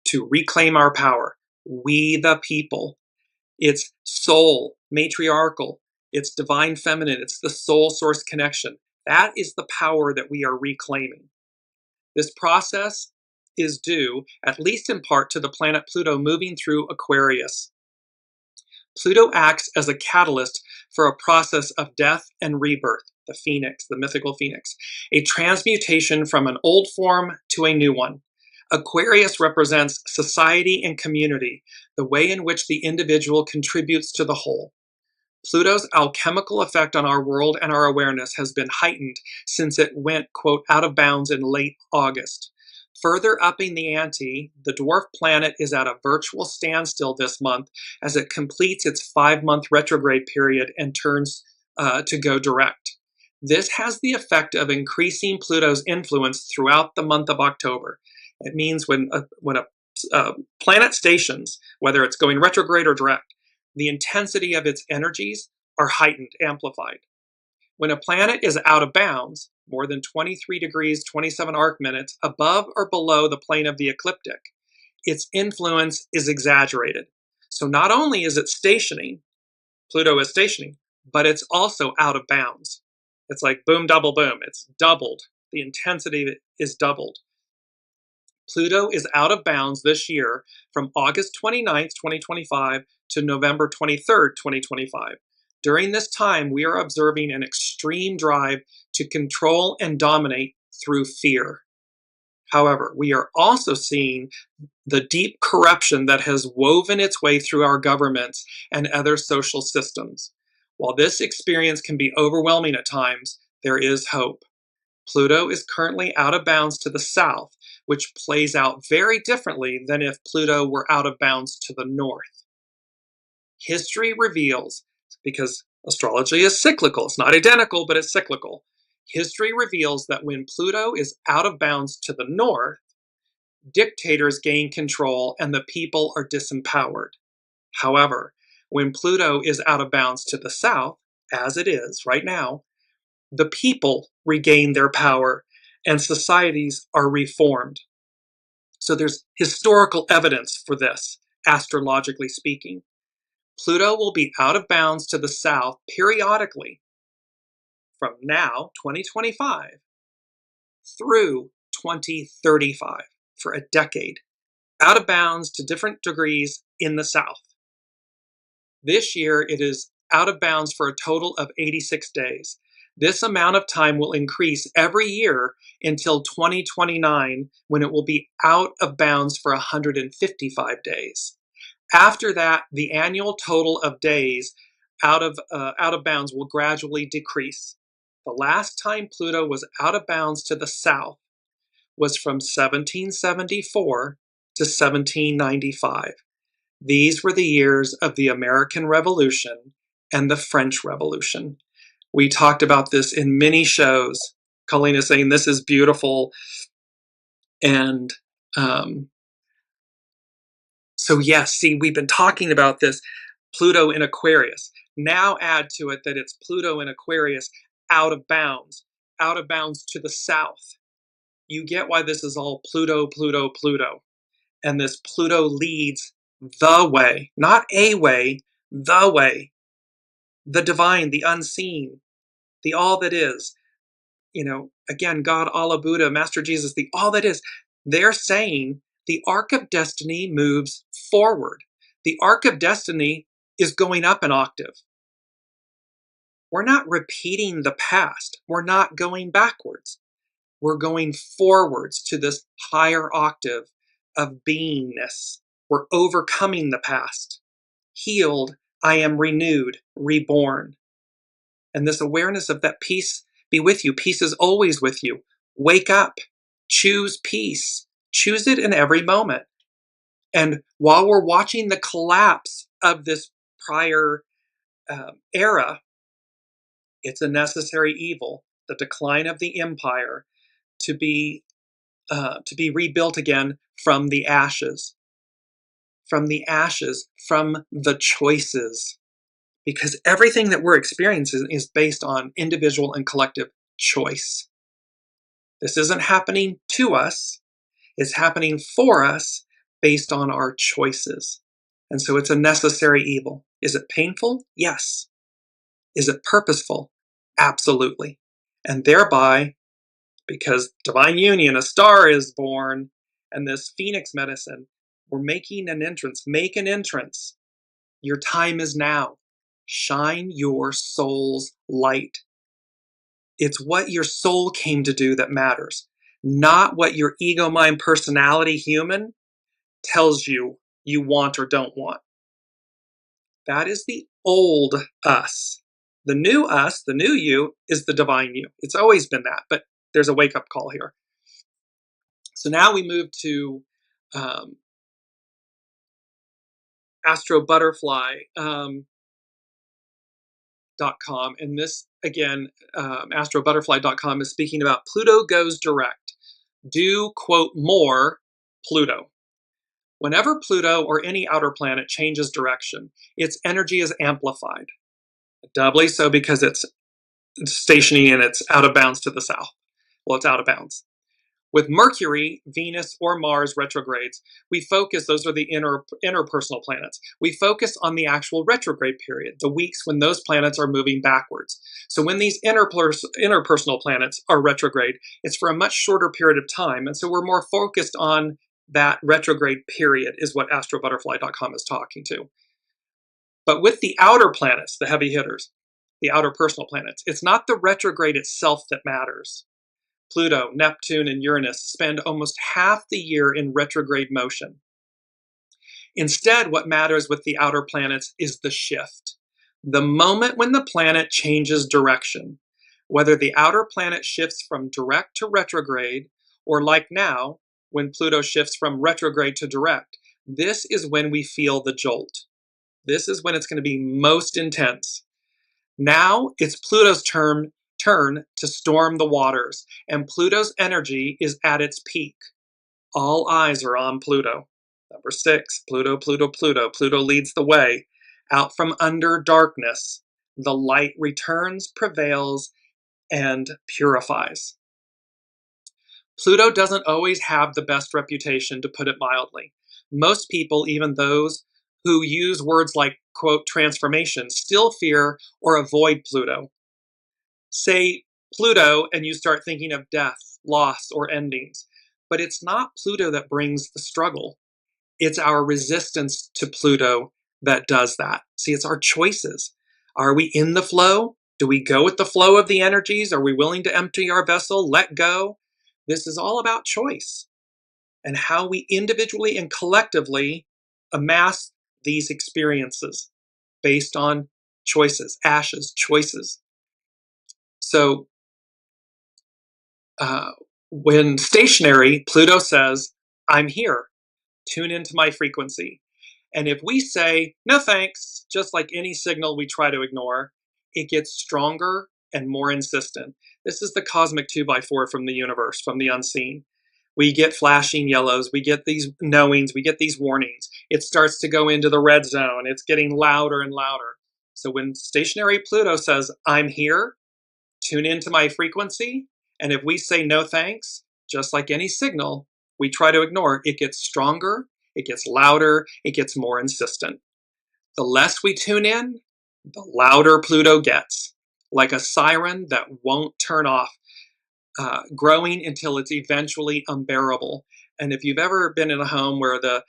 to reclaim our power. We the people. It's soul, matriarchal. It's divine feminine. It's the soul source connection. That is the power that we are reclaiming. This process is due, at least in part, to the planet Pluto moving through Aquarius. Pluto acts as a catalyst for a process of death and rebirth, the phoenix, the mythical phoenix, a transmutation from an old form to a new one. Aquarius represents society and community, the way in which the individual contributes to the whole. Pluto's alchemical effect on our world and our awareness has been heightened since it went, quote, out of bounds in late August. Further upping the ante, the dwarf planet is at a virtual standstill this month as it completes its 5-month retrograde period and turns to go direct. This has the effect of increasing Pluto's influence throughout the month of October. It means when a planet stations, whether it's going retrograde or direct, the intensity of its energies are heightened, amplified. When a planet is out of bounds, more than 23 degrees, 27 arc minutes above or below the plane of the ecliptic, its influence is exaggerated. So not only is it stationing, Pluto is stationing, but it's also out of bounds. It's like boom, double, boom. It's doubled. The intensity is doubled. Pluto is out of bounds this year from August 29th, 2025 to November 23rd, 2025. During this time, we are observing an extreme drive to control and dominate through fear. However, we are also seeing the deep corruption that has woven its way through our governments and other social systems. While this experience can be overwhelming at times, there is hope. Pluto is currently out of bounds to the south, which plays out very differently than if Pluto were out of bounds to the north. History reveals, because astrology is cyclical, it's not identical, but it's cyclical. History reveals that when Pluto is out of bounds to the north, dictators gain control and the people are disempowered. However, when Pluto is out of bounds to the south, as it is right now, the people regain their power and societies are reformed. So there's historical evidence for this, astrologically speaking. Pluto will be out of bounds to the south periodically from now, 2025, through 2035, for a decade, out of bounds to different degrees in the south. This year, it is out of bounds for a total of 86 days. This amount of time will increase every year until 2029, when it will be out of bounds for 155 days. After that, the annual total of days out of bounds will gradually decrease. The last time Pluto was out of bounds to the south was from 1774 to 1795. These were the years of the American Revolution and the French Revolution. We talked about this in many shows. Colleen is saying this is beautiful. And so yes, see, we've been talking about this Pluto in Aquarius. Now add to it that it's Pluto in Aquarius out of bounds to the south. You get why this is all Pluto, Pluto, Pluto. And this Pluto leads the way, not a way, the way, the divine, the unseen, the all that is. You know, again, God, Allah, Buddha, Master Jesus, the all that is. They're saying the arc of destiny moves forward. The arc of destiny is going up an octave. We're not repeating the past. We're not going backwards. We're going forwards to this higher octave of beingness. We're overcoming the past. Healed, I am renewed, reborn. And this awareness of that peace be with you. Peace is always with you. Wake up. Choose peace. Choose it in every moment. And while we're watching the collapse of this prior era, it's a necessary evil, the decline of the empire, to be rebuilt again from the ashes, from the choices, because everything that we're experiencing is based on individual and collective choice. This isn't happening to us, it's happening for us based on our choices. And so it's a necessary evil. Is it painful? Yes. Is it purposeful? Absolutely. And thereby, because divine union, a star is born, and this phoenix medicine, we're making an entrance. Make an entrance. Your time is now. Shine your soul's light. It's what your soul came to do that matters, not what your ego, mind, personality, human tells you you want or don't want. That is the old us. The new us, the new you, is the divine you. It's always been that, but there's a wake-up call here. So now we move to astrobutterfly.com. And this, again, astrobutterfly.com is speaking about Pluto goes direct. Do, quote, more Pluto. Whenever Pluto or any outer planet changes direction, its energy is amplified. Doubly so because it's stationing and it's out of bounds to the south. Well, it's out of bounds. With Mercury, Venus, or Mars retrogrades, we focus, those are the interpersonal planets. We focus on the actual retrograde period, the weeks when those planets are moving backwards. So when these interpersonal planets are retrograde, it's for a much shorter period of time. And so we're more focused on that retrograde period is what astrobutterfly.com is talking to. But with the outer planets, the heavy hitters, the outer personal planets, it's not the retrograde itself that matters. Pluto, Neptune, and Uranus spend almost half the year in retrograde motion. Instead, what matters with the outer planets is the shift. The moment when the planet changes direction, whether the outer planet shifts from direct to retrograde, or like now, when Pluto shifts from retrograde to direct, this is when we feel the jolt. This is when it's going to be most intense. Now it's Pluto's turn to storm the waters, and Pluto's energy is at its peak. All eyes are on Pluto. Number 6, Pluto, Pluto, Pluto. Pluto leads the way. Out from under darkness, the light returns, prevails, and purifies. Pluto doesn't always have the best reputation, to put it mildly. Most people, even those who use words like, quote, transformation, still fear or avoid Pluto. Say Pluto and you start thinking of death, loss, or endings. But it's not Pluto that brings the struggle. It's our resistance to Pluto that does that. See, it's our choices. Are we in the flow? Do we go with the flow of the energies? Are we willing to empty our vessel, let go? This is all about choice and how we individually and collectively amass these experiences based on choices, ashes, choices. So when stationary, Pluto says, I'm here, tune into my frequency. And if we say, no thanks, just like any signal we try to ignore, it gets stronger and more insistent. This is the cosmic 2x4 from the universe, from the unseen. We get flashing yellows, we get these knowings, we get these warnings. It starts to go into the red zone. It's getting louder and louder. So when stationary Pluto says, I'm here, tune into my frequency, and if we say no thanks, just like any signal we try to ignore, it gets stronger, it gets louder, it gets more insistent. The less we tune in, the louder Pluto gets, like a siren that won't turn off, growing until it's eventually unbearable. And if you've ever been in a home where the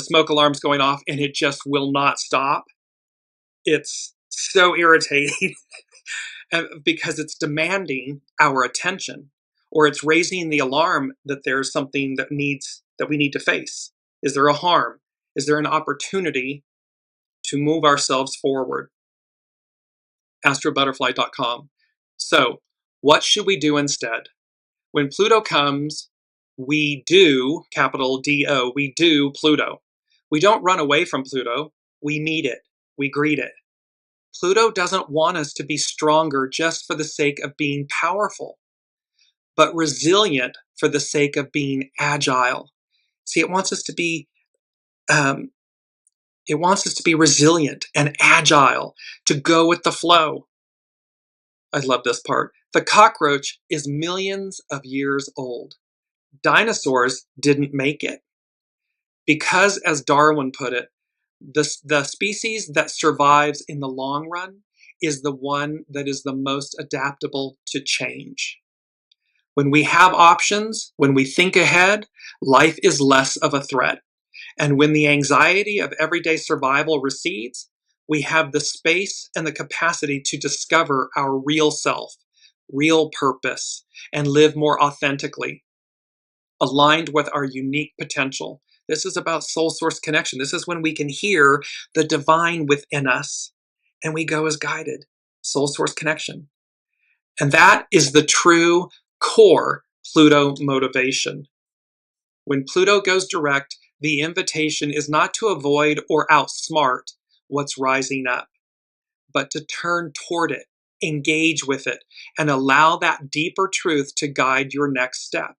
smoke alarm's going off and it just will not stop, it's so irritating because it's demanding our attention, or it's raising the alarm that there's something that we need to face. Is there a harm? Is there an opportunity to move ourselves forward? astrobutterfly.com. So, what should we do instead? When Pluto comes, we do, capital D-O, we do Pluto. We don't run away from Pluto, we meet it, we greet it. Pluto doesn't want us to be stronger just for the sake of being powerful, but resilient for the sake of being agile. See, it wants us to be resilient and agile, to go with the flow. I love this part. The cockroach is millions of years old. Dinosaurs didn't make it. Because, as Darwin put it, the species that survives in the long run is the one that is the most adaptable to change. When we have options, when we think ahead, life is less of a threat. And when the anxiety of everyday survival recedes, we have the space and the capacity to discover our real self, real purpose, and live more authentically, aligned with our unique potential. This is about soul source connection. This is when we can hear the divine within us and we go as guided. Soul source connection. And that is the true core Pluto motivation. When Pluto goes direct, the invitation is not to avoid or outsmart what's rising up, but to turn toward it, engage with it, and allow that deeper truth to guide your next step.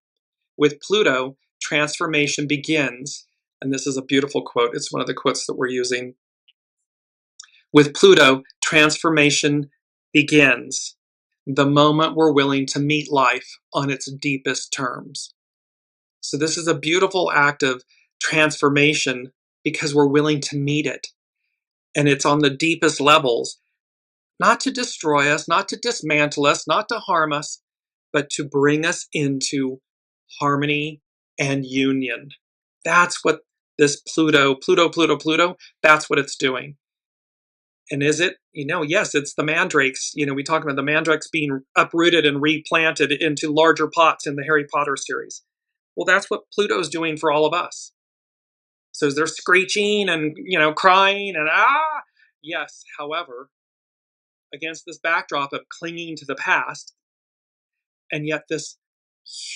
With Pluto, transformation begins, and this is a beautiful quote. It's one of the quotes that we're using. With Pluto, transformation begins the moment we're willing to meet life on its deepest terms. So this is a beautiful act of transformation because we're willing to meet it. And it's on the deepest levels, not to destroy us, not to dismantle us, not to harm us, but to bring us into harmony and union. That's what this Pluto, that's what it's doing. And is it? Yes, it's the mandrakes. We talk about the mandrakes being uprooted and replanted into larger pots in the Harry Potter series. Well, that's what Pluto's doing for all of us. So is there screeching and, crying and Yes, however, against this backdrop of clinging to the past, and yet this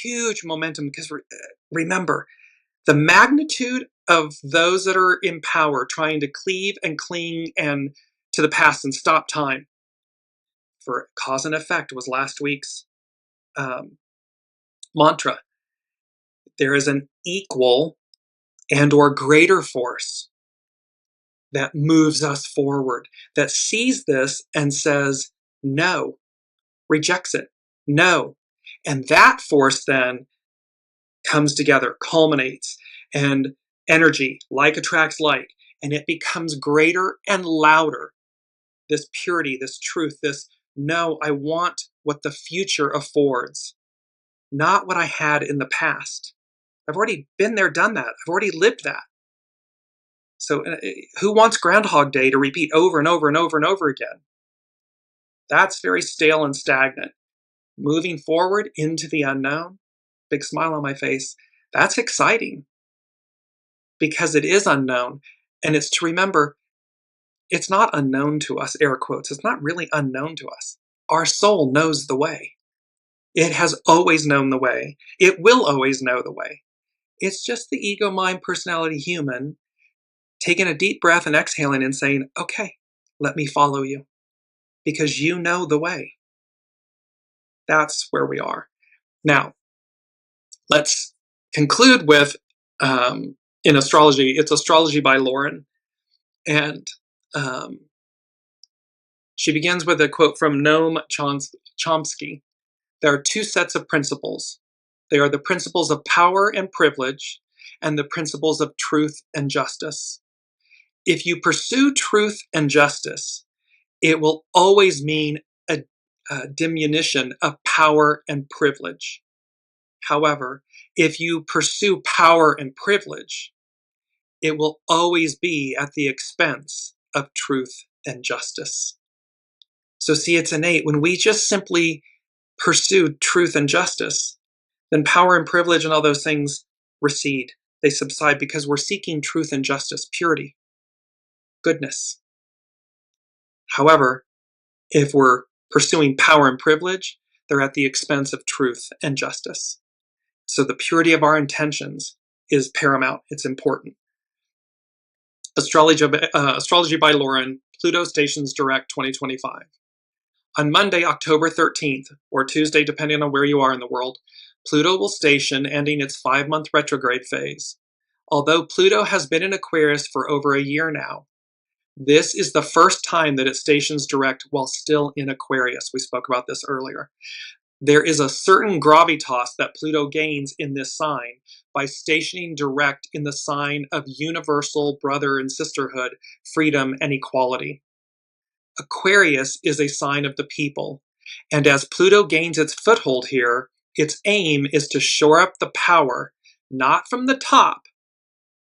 huge momentum, because remember, the magnitude of those that are in power trying to cleave and cling and to the past and stop time for cause and effect was last week's mantra. There is an equal and or greater force that moves us forward, that sees this and says no, rejects it, no. And that force then comes together, culminates, and energy, like attracts like, and it becomes greater and louder. This purity, this truth, this no, I want what the future affords, not what I had in the past. I've already been there, done that. I've already lived that. So who wants Groundhog Day to repeat over and over and over and over again? That's very stale and stagnant. Moving forward into the unknown, big smile on my face, that's exciting because it is unknown. And it's to remember it's not unknown to us, air quotes. It's not really unknown to us. Our soul knows the way. It has always known the way. It will always know the way. It's just the ego, mind, personality, human taking a deep breath and exhaling and saying, okay, let me follow you because you know the way. That's where we are. Now, let's conclude with, in astrology, it's Astrology by Lauren. And she begins with a quote from Noam Chomsky. There are two sets of principles. They are the principles of power and privilege and the principles of truth and justice. If you pursue truth and justice, it will always mean a diminution of power and privilege. However, if you pursue power and privilege, it will always be at the expense of truth and justice. So see, it's innate. When we just simply pursue truth and justice, then power and privilege and all those things recede. They subside because we're seeking truth and justice, purity, goodness. However, if we're pursuing power and privilege, they're at the expense of truth and justice. So the purity of our intentions is paramount. It's important. Astrology by Lauren, Pluto Stations Direct 2025. On Monday, October 13th, or Tuesday, depending on where you are in the world, Pluto will station, ending its 5-month retrograde phase. Although Pluto has been in Aquarius for over a year now, this is the first time that it stations direct while still in Aquarius. We spoke about this earlier. There is a certain gravitas that Pluto gains in this sign by stationing direct in the sign of universal brother and sisterhood, freedom, and equality. Aquarius is a sign of the people, and as Pluto gains its foothold here, its aim is to shore up the power, not from the top,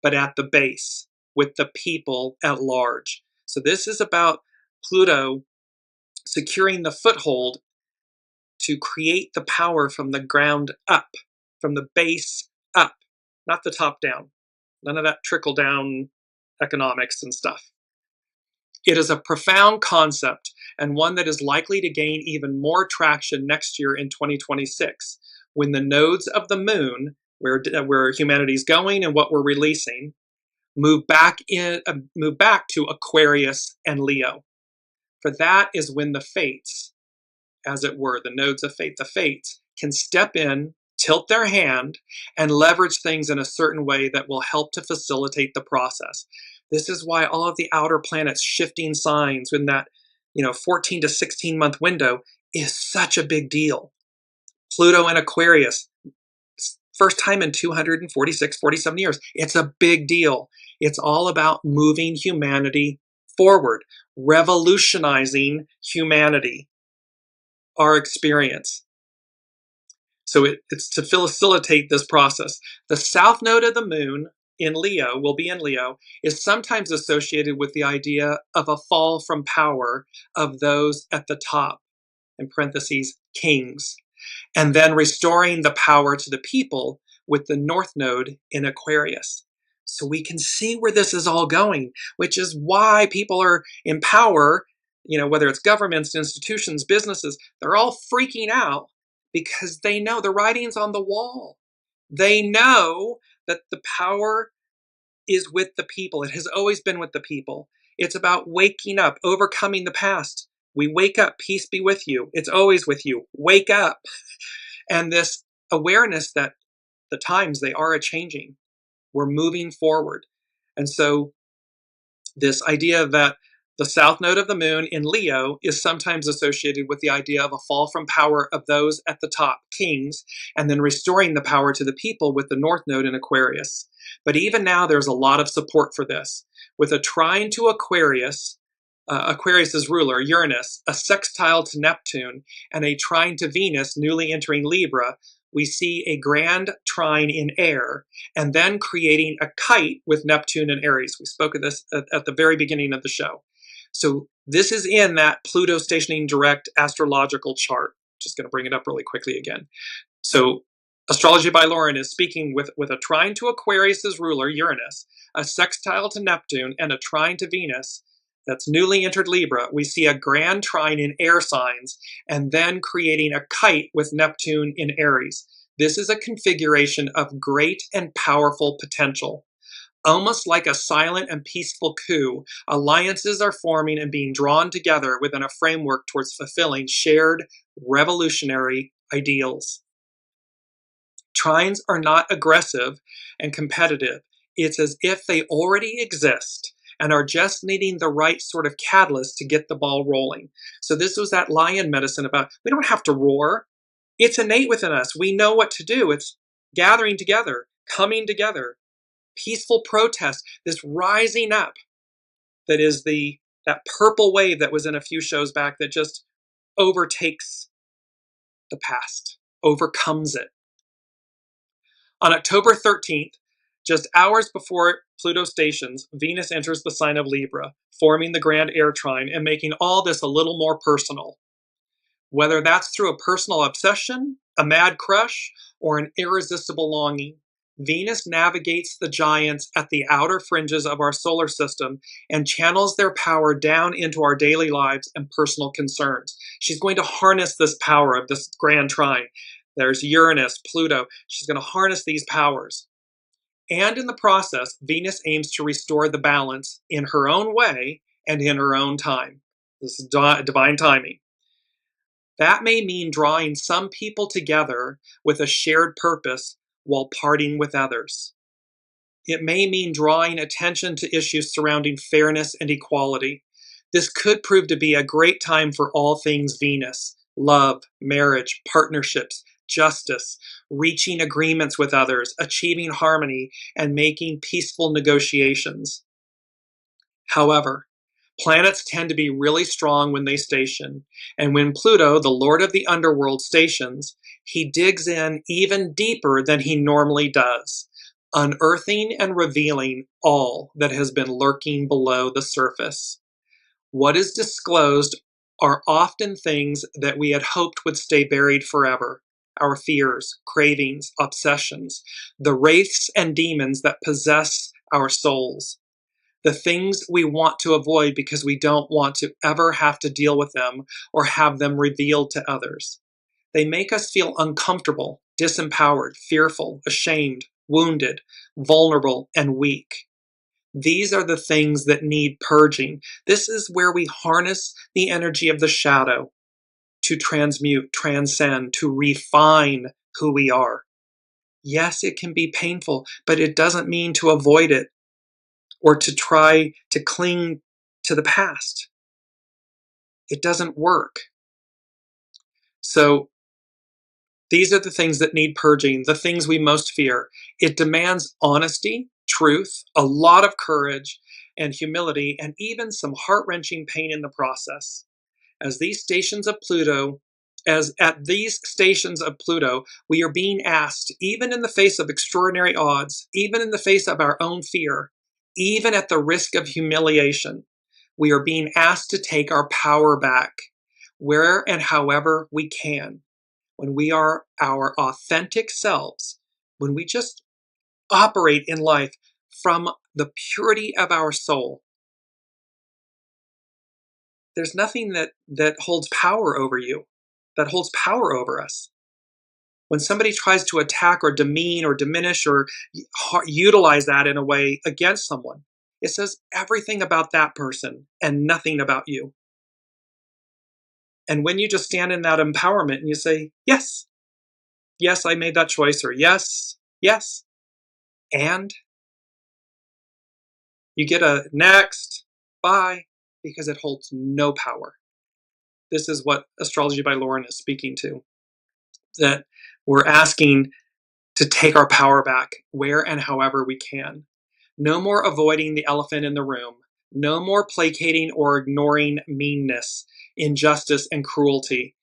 but at the base, with the people at large. So this is about Pluto securing the foothold to create the power from the ground up, from the base up, not the top down. None of that trickle down economics and stuff. It is a profound concept and one that is likely to gain even more traction next year in 2026, when the nodes of the moon, where humanity's going and what we're releasing, move back to Aquarius and Leo. For that is when the fates, as it were, the nodes of fate, the fates, can step in, tilt their hand, and leverage things in a certain way that will help to facilitate the process. This is why all of the outer planets shifting signs in that 14 to 16 month window is such a big deal. Pluto and Aquarius, first time in 246, 47 years. It's a big deal. It's all about moving humanity forward, revolutionizing humanity, our experience. So it's to facilitate this process. The south node of the moon in Leo, will be in Leo, is sometimes associated with the idea of a fall from power of those at the top, in parentheses, kings, and then restoring the power to the people with the north node in Aquarius. So we can see where this is all going, which is why people are in power, whether it's governments, institutions, businesses, they're all freaking out because they know the writing's on the wall. They know that the power is with the people. It has always been with the people. It's about waking up, overcoming the past. We wake up, peace be with you. It's always with you. Wake up. And this awareness that the times, they are a-changing. We're moving forward. And so this idea that the south node of the moon in Leo is sometimes associated with the idea of a fall from power of those at the top, kings, and then restoring the power to the people with the north node in Aquarius. But even now, there's a lot of support for this. With a trine to Aquarius, Aquarius's ruler, Uranus, a sextile to Neptune, and a trine to Venus, newly entering Libra, we see a grand trine in air, and then creating a kite with Neptune and Aries. We spoke of this at the very beginning of the show. So this is in that Pluto stationing direct astrological chart. Just going to bring it up really quickly again. So Astrology by Lauren is speaking with a trine to Aquarius's ruler, Uranus, a sextile to Neptune, and a trine to Venus. that's newly entered Libra, we see a grand trine in air signs and then creating a kite with Neptune in Aries. This is a configuration of great and powerful potential. Almost like a silent and peaceful coup, alliances are forming and being drawn together within a framework towards fulfilling shared revolutionary ideals. Trines are not aggressive and competitive. It's as if they already exist and are just needing the right sort of catalyst to get the ball rolling. So this was that lion medicine about, we don't have to roar. It's innate within us. We know what to do. It's gathering together, coming together, peaceful protest, this rising up that is that purple wave that was in a few shows back that just overtakes the past, overcomes it. On October 13th, just hours before Pluto stations, Venus enters the sign of Libra, forming the grand air trine and making all this a little more personal. Whether that's through a personal obsession, a mad crush, or an irresistible longing, Venus navigates the giants at the outer fringes of our solar system and channels their power down into our daily lives and personal concerns. She's going to harness this power of this grand trine. There's Uranus, Pluto. She's going to harness these powers. And in the process, Venus aims to restore the balance in her own way and in her own time. This is divine timing. That may mean drawing some people together with a shared purpose while parting with others. It may mean drawing attention to issues surrounding fairness and equality. This could prove to be a great time for all things Venus: love, marriage, partnerships, justice, reaching agreements with others, achieving harmony, and making peaceful negotiations. However, planets tend to be really strong when they station, and when Pluto, the lord of the underworld, stations, he digs in even deeper than he normally does, unearthing and revealing all that has been lurking below the surface. What is disclosed are often things that we had hoped would stay buried forever: our fears, cravings, obsessions, the wraiths and demons that possess our souls. The things we want to avoid because we don't want to ever have to deal with them or have them revealed to others. They make us feel uncomfortable, disempowered, fearful, ashamed, wounded, vulnerable, and weak. These are the things that need purging. This is where we harness the energy of the shadow to transmute, transcend, to refine who we are. Yes, it can be painful, but it doesn't mean to avoid it or to try to cling to the past. It doesn't work. So these are the things that need purging, the things we most fear. It demands honesty, truth, a lot of courage and humility, and even some heart-wrenching pain in the process. At these stations of Pluto, we are being asked, even in the face of extraordinary odds, even in the face of our own fear, even at the risk of humiliation, we are being asked to take our power back, where and however we can. When we are our authentic selves, when we just operate in life from the purity of our soul, there's nothing that holds power over you, that holds power over us. When somebody tries to attack or demean or diminish or utilize that in a way against someone, it says everything about that person and nothing about you. And when you just stand in that empowerment and you say, yes, yes, I made that choice, or yes, yes, and you get a next, bye, because it holds no power. This is what Astrology by Lauren is speaking to, that we're asking to take our power back where and however we can. No more avoiding the elephant in the room. No more placating or ignoring meanness, injustice, and cruelty.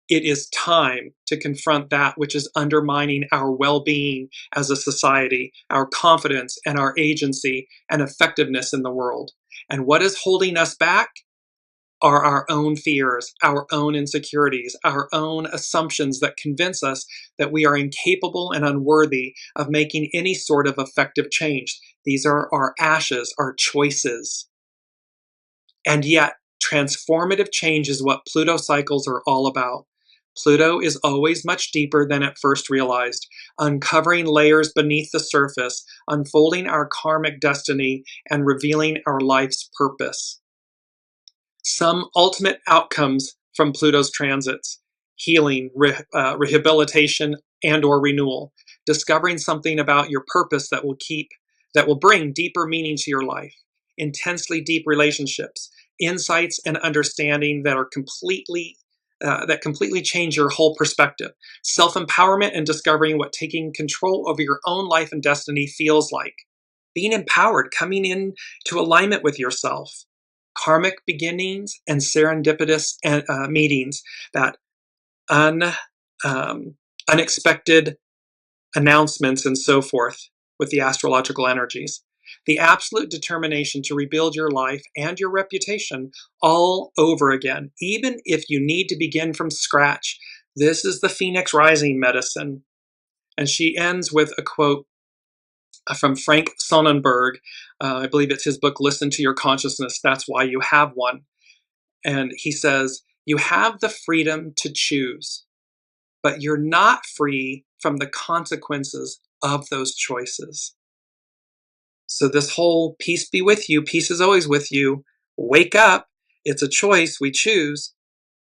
It is time to confront that which is undermining our well-being as a society, our confidence and our agency and effectiveness in the world. And what is holding us back are our own fears, our own insecurities, our own assumptions that convince us that we are incapable and unworthy of making any sort of effective change. These are our ashes, our choices. And yet, transformative change is what Pluto cycles are all about. Pluto is always much deeper than at first realized, uncovering layers beneath the surface, unfolding our karmic destiny, and revealing our life's purpose. Some ultimate outcomes from Pluto's transits: healing, rehabilitation, and or renewal, discovering something about your purpose that will bring deeper meaning to your life, intensely deep relationships, insights and understanding that are completely change your whole perspective, self-empowerment and discovering what taking control over your own life and destiny feels like, being empowered, coming into alignment with yourself, karmic beginnings and serendipitous meetings, that unexpected announcements and so forth with the astrological energies. The absolute determination to rebuild your life and your reputation all over again, even if you need to begin from scratch. This is the Phoenix Rising medicine. And she ends with a quote from Frank Sonnenberg. I believe it's his book, Listen to Your Consciousness, That's Why You Have One. And he says, you have the freedom to choose, but you're not free from the consequences of those choices. So this whole peace be with you, peace is always with you, wake up, it's a choice, we choose.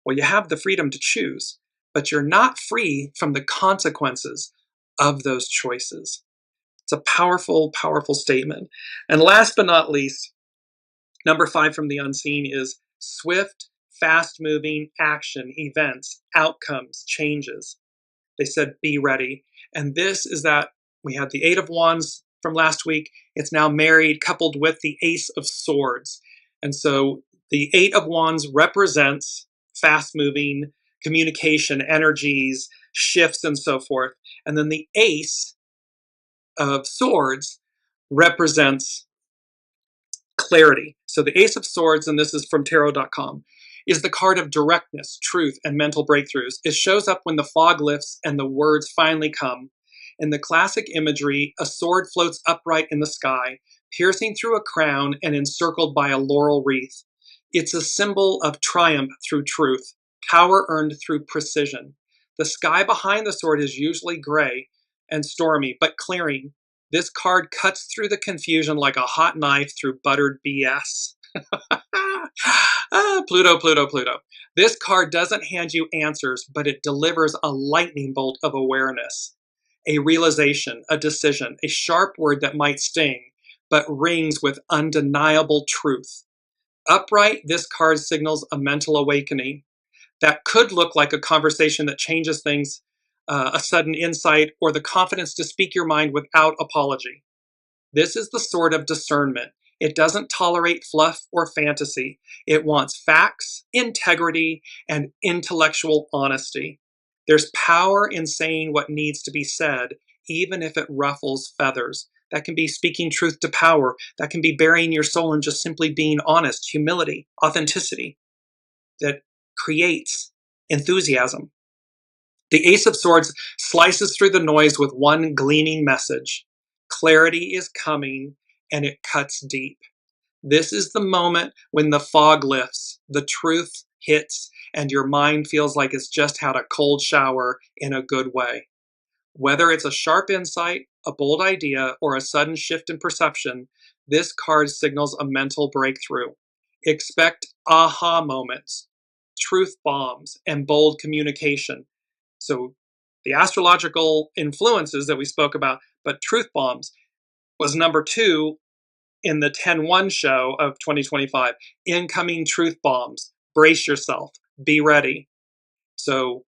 Well, you have the freedom to choose, but you're not free from the consequences of those choices. It's a powerful, powerful statement. And last but not least, number 5 from the unseen is swift, fast-moving action, events, outcomes, changes. They said, be ready. And this is that we had the 8 of Wands from last week. It's now married, coupled with the Ace of Swords. And so the 8 of Wands represents fast-moving communication, energies, shifts, and so forth. And then the Ace of Swords represents clarity. So the Ace of Swords, and this is from tarot.com, is the card of directness, truth, and mental breakthroughs. It shows up when the fog lifts and the words finally come. In the classic imagery, a sword floats upright in the sky, piercing through a crown and encircled by a laurel wreath. It's a symbol of triumph through truth, power earned through precision. The sky behind the sword is usually gray and stormy, but clearing. This card cuts through the confusion like a hot knife through buttered BS. Pluto, Pluto, Pluto. This card doesn't hand you answers, but it delivers a lightning bolt of awareness, a realization, a decision, a sharp word that might sting, but rings with undeniable truth. Upright, this card signals a mental awakening that could look like a conversation that changes things, a sudden insight, or the confidence to speak your mind without apology. This is the sword of discernment. It doesn't tolerate fluff or fantasy. It wants facts, integrity, and intellectual honesty. There's power in saying what needs to be said, even if it ruffles feathers. That can be speaking truth to power. That can be burying your soul and just simply being honest, humility, authenticity that creates enthusiasm. The Ace of Swords slices through the noise with one gleaming message. Clarity is coming, and it cuts deep. This is the moment when the fog lifts, the truth hits, and your mind feels like it's just had a cold shower in a good way. Whether it's a sharp insight, a bold idea, or a sudden shift in perception, this card signals a mental breakthrough. Expect aha moments, truth bombs, and bold communication. So the astrological influences that we spoke about, but truth bombs was number 2 in the 10-1 show of 2025. Incoming truth bombs. Brace yourself. Be ready. So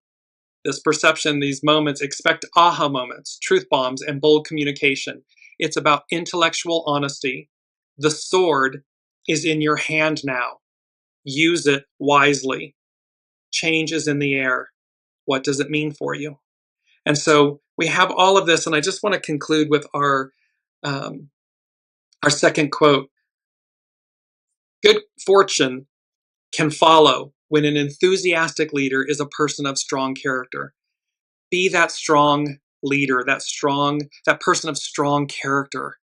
this perception, these moments, expect aha moments, truth bombs, and bold communication. It's about intellectual honesty. The sword is in your hand now. Use it wisely. Change is in the air. What does it mean for you? And so we have all of this, and I just want to conclude with our second quote. Good fortune can follow when an enthusiastic leader is a person of strong character. Be that strong leader, that person of strong character,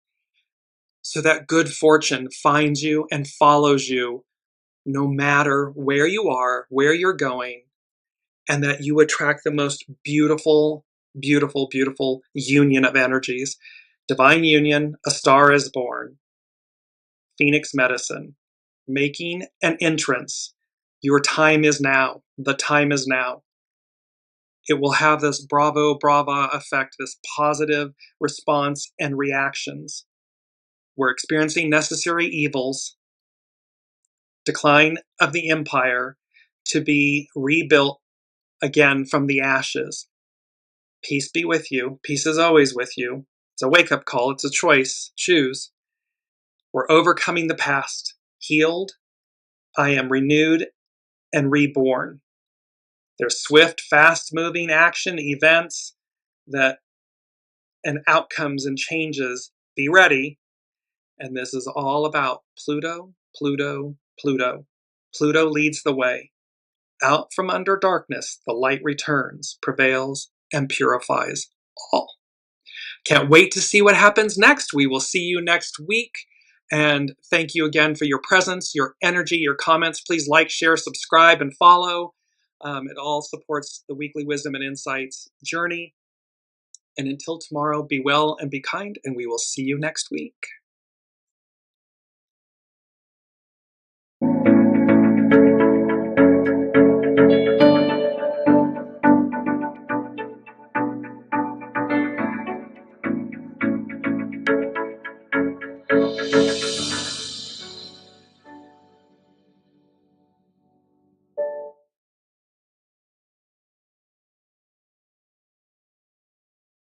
so that good fortune finds you and follows you no matter where you are, where you're going, and that you attract the most beautiful, beautiful, beautiful union of energies. Divine union, a star is born. Phoenix medicine, making an entrance. Your time is now. The time is now. It will have this bravo, brava effect, this positive response and reactions. We're experiencing necessary evils, decline of the empire, to be rebuilt again from the ashes. Peace be with you. Peace is always with you. It's a wake-up call. It's a choice. Choose. We're overcoming the past. Healed. I am renewed and reborn. There's swift, fast-moving action, events that and outcomes and changes. Be ready. And this is all about Pluto, Pluto, Pluto. Pluto leads the way. Out from under darkness, the light returns, prevails, and purifies all. Can't wait to see what happens next. We will see you next week. And thank you again for your presence, your energy, your comments. Please like, share, subscribe, and follow. It all supports the weekly Wisdom and Insights journey. And until tomorrow, be well and be kind, and we will see you next week.